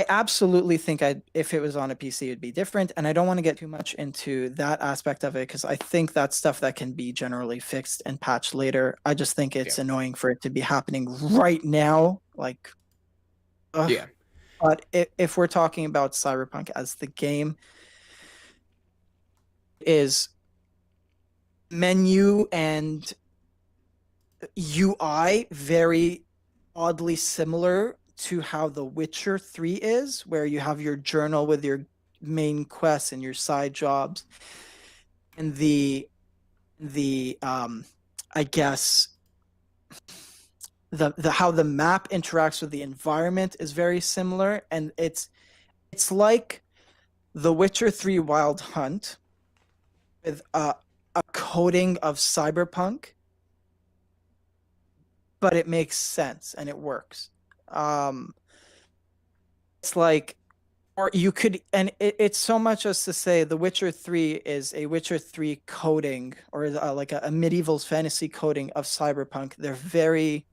I absolutely think if it was on a PC, it'd be different. And I don't want to get too much into that aspect of it because I think that's stuff that can be generally fixed and patched later. I just think it's annoying for it to be happening right now. Like, ugh. Yeah. But if we're talking about Cyberpunk as the game, is menu and UI very oddly similar to how The Witcher 3 is, where you have your journal with your main quests and your side jobs. And the I guess the how the map interacts with the environment is very similar, and it's like The Witcher 3 Wild Hunt with a coating of cyberpunk, but it makes sense and it works. It's like, or you could, and it's so much as to say The Witcher 3 is a Witcher 3 coding, or like a medieval fantasy coding of cyberpunk. They're very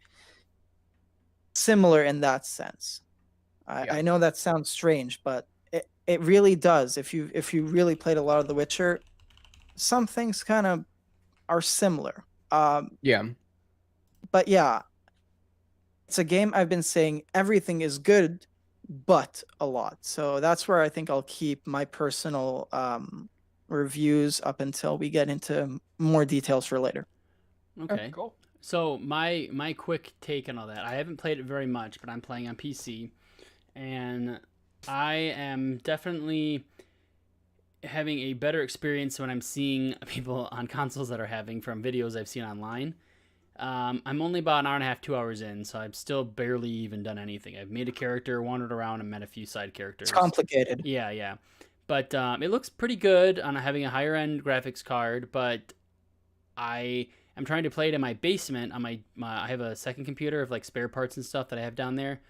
similar in that sense. I know that sounds strange, but it really does. If you really played a lot of The Witcher, some things kind of are similar. Yeah. But yeah, it's a game I've been saying everything is good, but a lot. So that's where I think I'll keep my personal reviews up until we get into more details for later. Okay. Cool. So my quick take on all that. I haven't played it very much, but I'm playing on PC, and I am definitely having a better experience when I'm seeing people on consoles that are having from videos I've seen online. I'm only about an hour and a half, 2 hours in, so I've still barely even done anything. I've made a character, wandered around, and met a few side characters. It's complicated. Yeah. But it looks pretty good on having a higher end graphics card, but I am trying to play it in my basement on my I have a second computer of like spare parts and stuff that I have down there.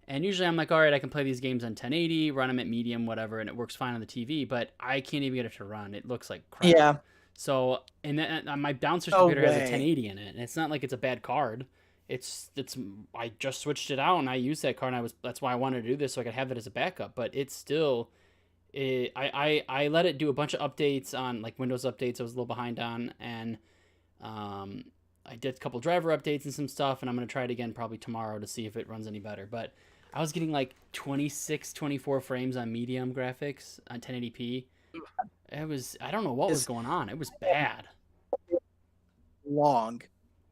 And usually I'm like, all right, I can play these games on 1080, run them at medium, whatever, and it works fine on the TV, but I can't even get it to run. It looks like crap. Yeah. So, and then my downstairs No computer has a way. 1080 in it, and it's not like it's a bad card. I just switched it out and I used that card, and that's why I wanted to do this, so I could have it as a backup. But it's still, I let it do a bunch of updates on like Windows updates I was a little behind on, and I did a couple driver updates and some stuff, and I'm gonna try it again probably tomorrow to see if it runs any better. But I was getting like 26, 24 frames on medium graphics on 1080p. I don't know what was going on. It was bad. Long.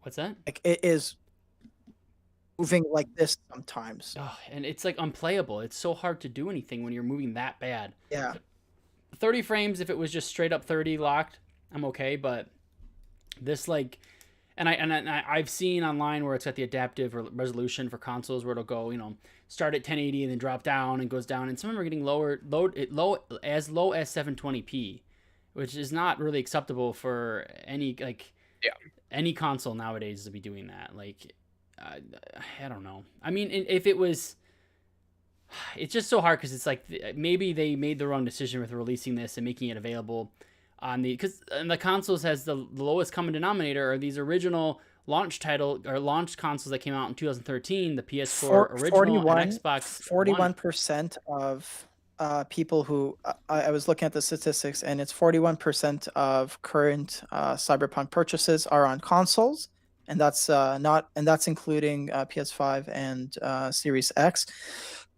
What's that? Like it is moving like this sometimes. Oh, and it's like unplayable. It's so hard to do anything when you're moving that bad. Yeah. 30 frames, if it was just straight up 30 locked, I'm okay. But this like, and I've seen online where it's at the adaptive resolution for consoles where it'll go, start at 1080 and then drop down and goes down. And some of them are getting as low as 720p, which is not really acceptable for any console nowadays to be doing that. Like, I don't know. I mean, if it was, it's just so hard because it's like maybe they made the wrong decision with releasing this and making it available on because the consoles has the lowest common denominator are these original launch consoles that came out in 2013, the PS4 original and Xbox 41% of people who I was looking at the statistics, and it's 41% of current Cyberpunk purchases are on consoles, and that's that's including PS5 and Series X.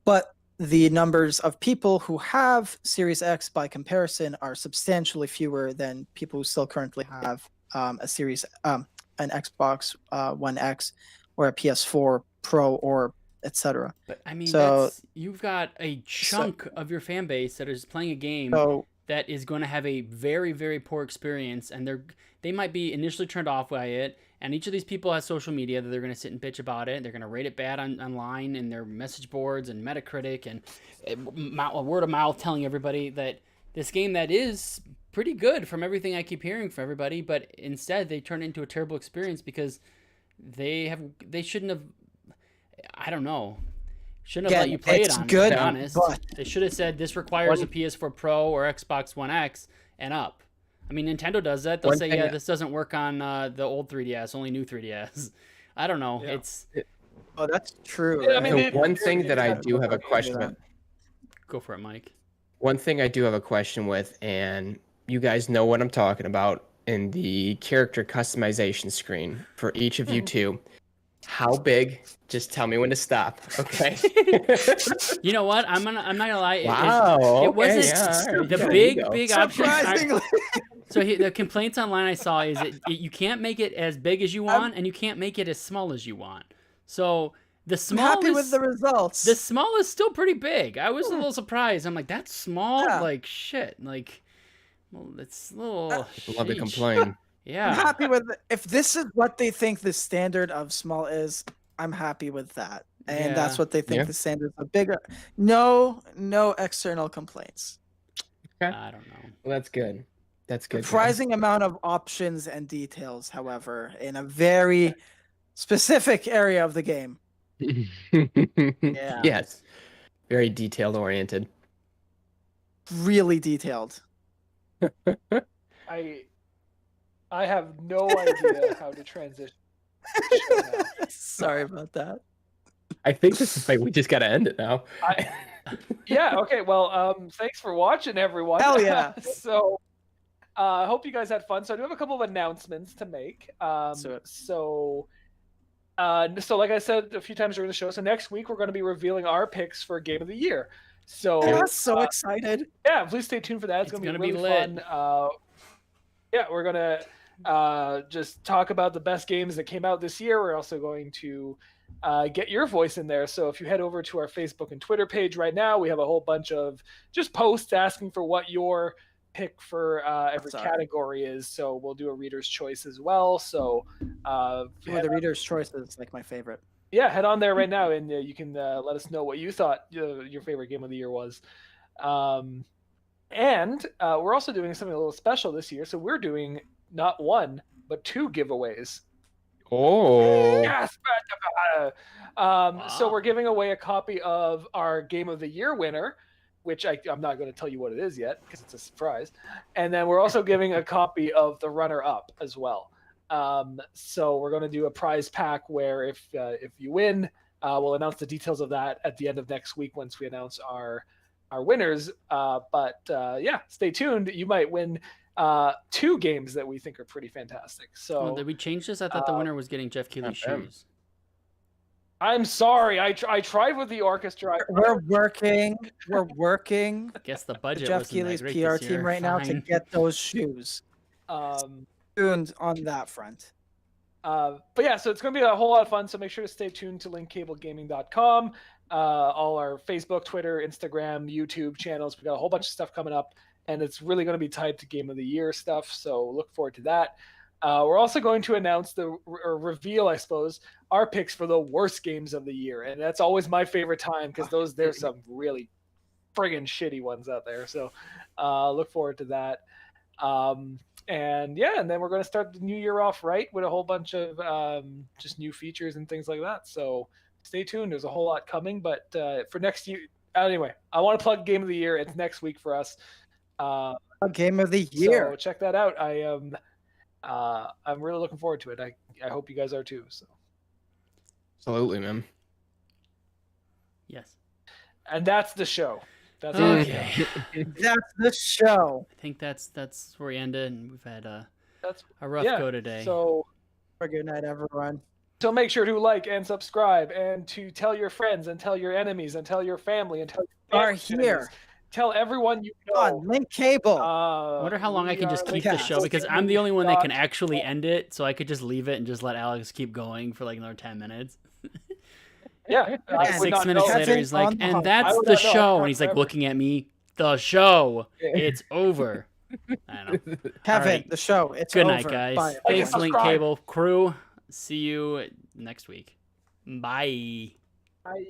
But the numbers of people who have Series X by comparison are substantially fewer than people who still currently have an Xbox One X or a PS4 Pro or etc. But I mean, so you've got a chunk of your fan base that is playing a game that is going to have a very, very poor experience, and they might be initially turned off by it. And each of these people has social media that they're going to sit and bitch about it. They're going to rate it bad online in their message boards and Metacritic and word of mouth telling everybody that this game that is pretty good from everything I keep hearing from everybody, but instead they turn it into a terrible experience because they shouldn't have. I don't know. Shouldn't have let you play it on. Good, to be honest, but they should have said this requires a PS4 Pro or Xbox One X and up. I mean, Nintendo does that. They'll say, this doesn't work on the old 3DS, only new 3DS. I don't know. Yeah. That's true. Yeah, I mean, one thing that I do have a question with. Go for it, Mike. One thing I do have a question with, and you guys know what I'm talking about, in the character customization screen for each of you two. How big? Just tell me when to stop, okay? You know what? I'm not gonna lie. Wow. It wasn't the big option. Surprisingly. So the complaints online I saw is you can't make it as big as you want, and you can't make it as small as you want. So the small I'm happy with the results. The small is still pretty big. I was a little surprised. I'm like, that's small? Yeah. Like shit. Like, well, it's a little. Love to complain. Yeah. I'm happy with it. If this is what they think the standard of small is, I'm happy with that. And that's what they think the standard of bigger. No external complaints. Okay. I don't know. Well, that's good. That's good. Surprising amount of options and details, however, in a very specific area of the game. Yes. Very detailed oriented. Really detailed. I have no idea how to transition. Sorry about that. I think this is like we just got to end it now. Yeah. Okay. Well, thanks for watching, everyone. Hell yeah. So, I hope you guys had fun. So I do have a couple of announcements to make. So like I said a few times during the show, so next week we're going to be revealing our picks for Game of the Year. So I'm so excited. Yeah, please stay tuned for that. It's going to be really fun. Yeah, we're going to just talk about the best games that came out this year. We're also going to get your voice in there. So if you head over to our Facebook and Twitter page right now, we have a whole bunch of just posts asking for what your pick for every category is. So we'll do a reader's choice as well. So the reader's choice is like my favorite. Yeah, head on there right now and you can let us know what you thought your favorite game of the year was. And we're also doing something a little special this year. So we're doing not one, but 2 giveaways. Oh. Yes. So we're giving away a copy of our Game of the Year winner, which I'm not going to tell you what it is yet because it's a surprise. And then we're also giving a copy of the runner-up as well. So we're going to do a prize pack where if you win, we'll announce the details of that at the end of next week once we announce our winners. But yeah, stay tuned. You might win 2 games that we think are pretty fantastic. So Did we change this? I thought the winner was getting Jeff Keighley's not bad. shoes. I'm sorry. I tried with the orchestra. We're working. We're working. Guess the The budget Jeff wasn't Keighley's that great PR this team year. right now to Fine. get those shoes. Tuned on that front. But yeah, so it's going to be a whole lot of fun. So make sure to stay tuned to linkcablegaming.com. All our Facebook, Twitter, Instagram, YouTube channels. We got a whole bunch of stuff coming up, and it's really going to be tied to Game of the Year stuff. So look forward to that. We're also going to announce or reveal, I suppose, our picks for the worst games of the year, and that's always my favorite time because there's some really friggin' shitty ones out there. So look forward to that. And yeah, and then we're going to start the new year off right with a whole bunch of just new features and things like that. So stay tuned. There's a whole lot coming, but for next year, anyway, I want to plug Game of the Year. It's next week for us. Game of the year. So check that out. I'm really looking forward to it. I hope you guys are too. So. Absolutely, man. Yes. And that's the show. That's Okay. That's the show. I think that's where we ended, and we've had That's a rough go today. So Good night, everyone. So make sure to like and subscribe, and to tell your friends, and tell your enemies, and tell your family, and tell your Are enemies. here Tell everyone you know. on Link Cable. I wonder how long I can just keep the show, because I'm the only one that can actually end it, so I could just leave it and just let Alex keep going for like another 10 minutes. Yeah. Like And 6 minutes Kevin later, he's like, on the and hump. that's I would the not know. show. And he's like Forever. looking at me, the show. Yeah. It's over. I don't know. Kevin, right. the show. It's Good over. night, guys. Bye, Thanks, everyone. Link Subscribe. Cable crew. See you next week. Bye. Bye.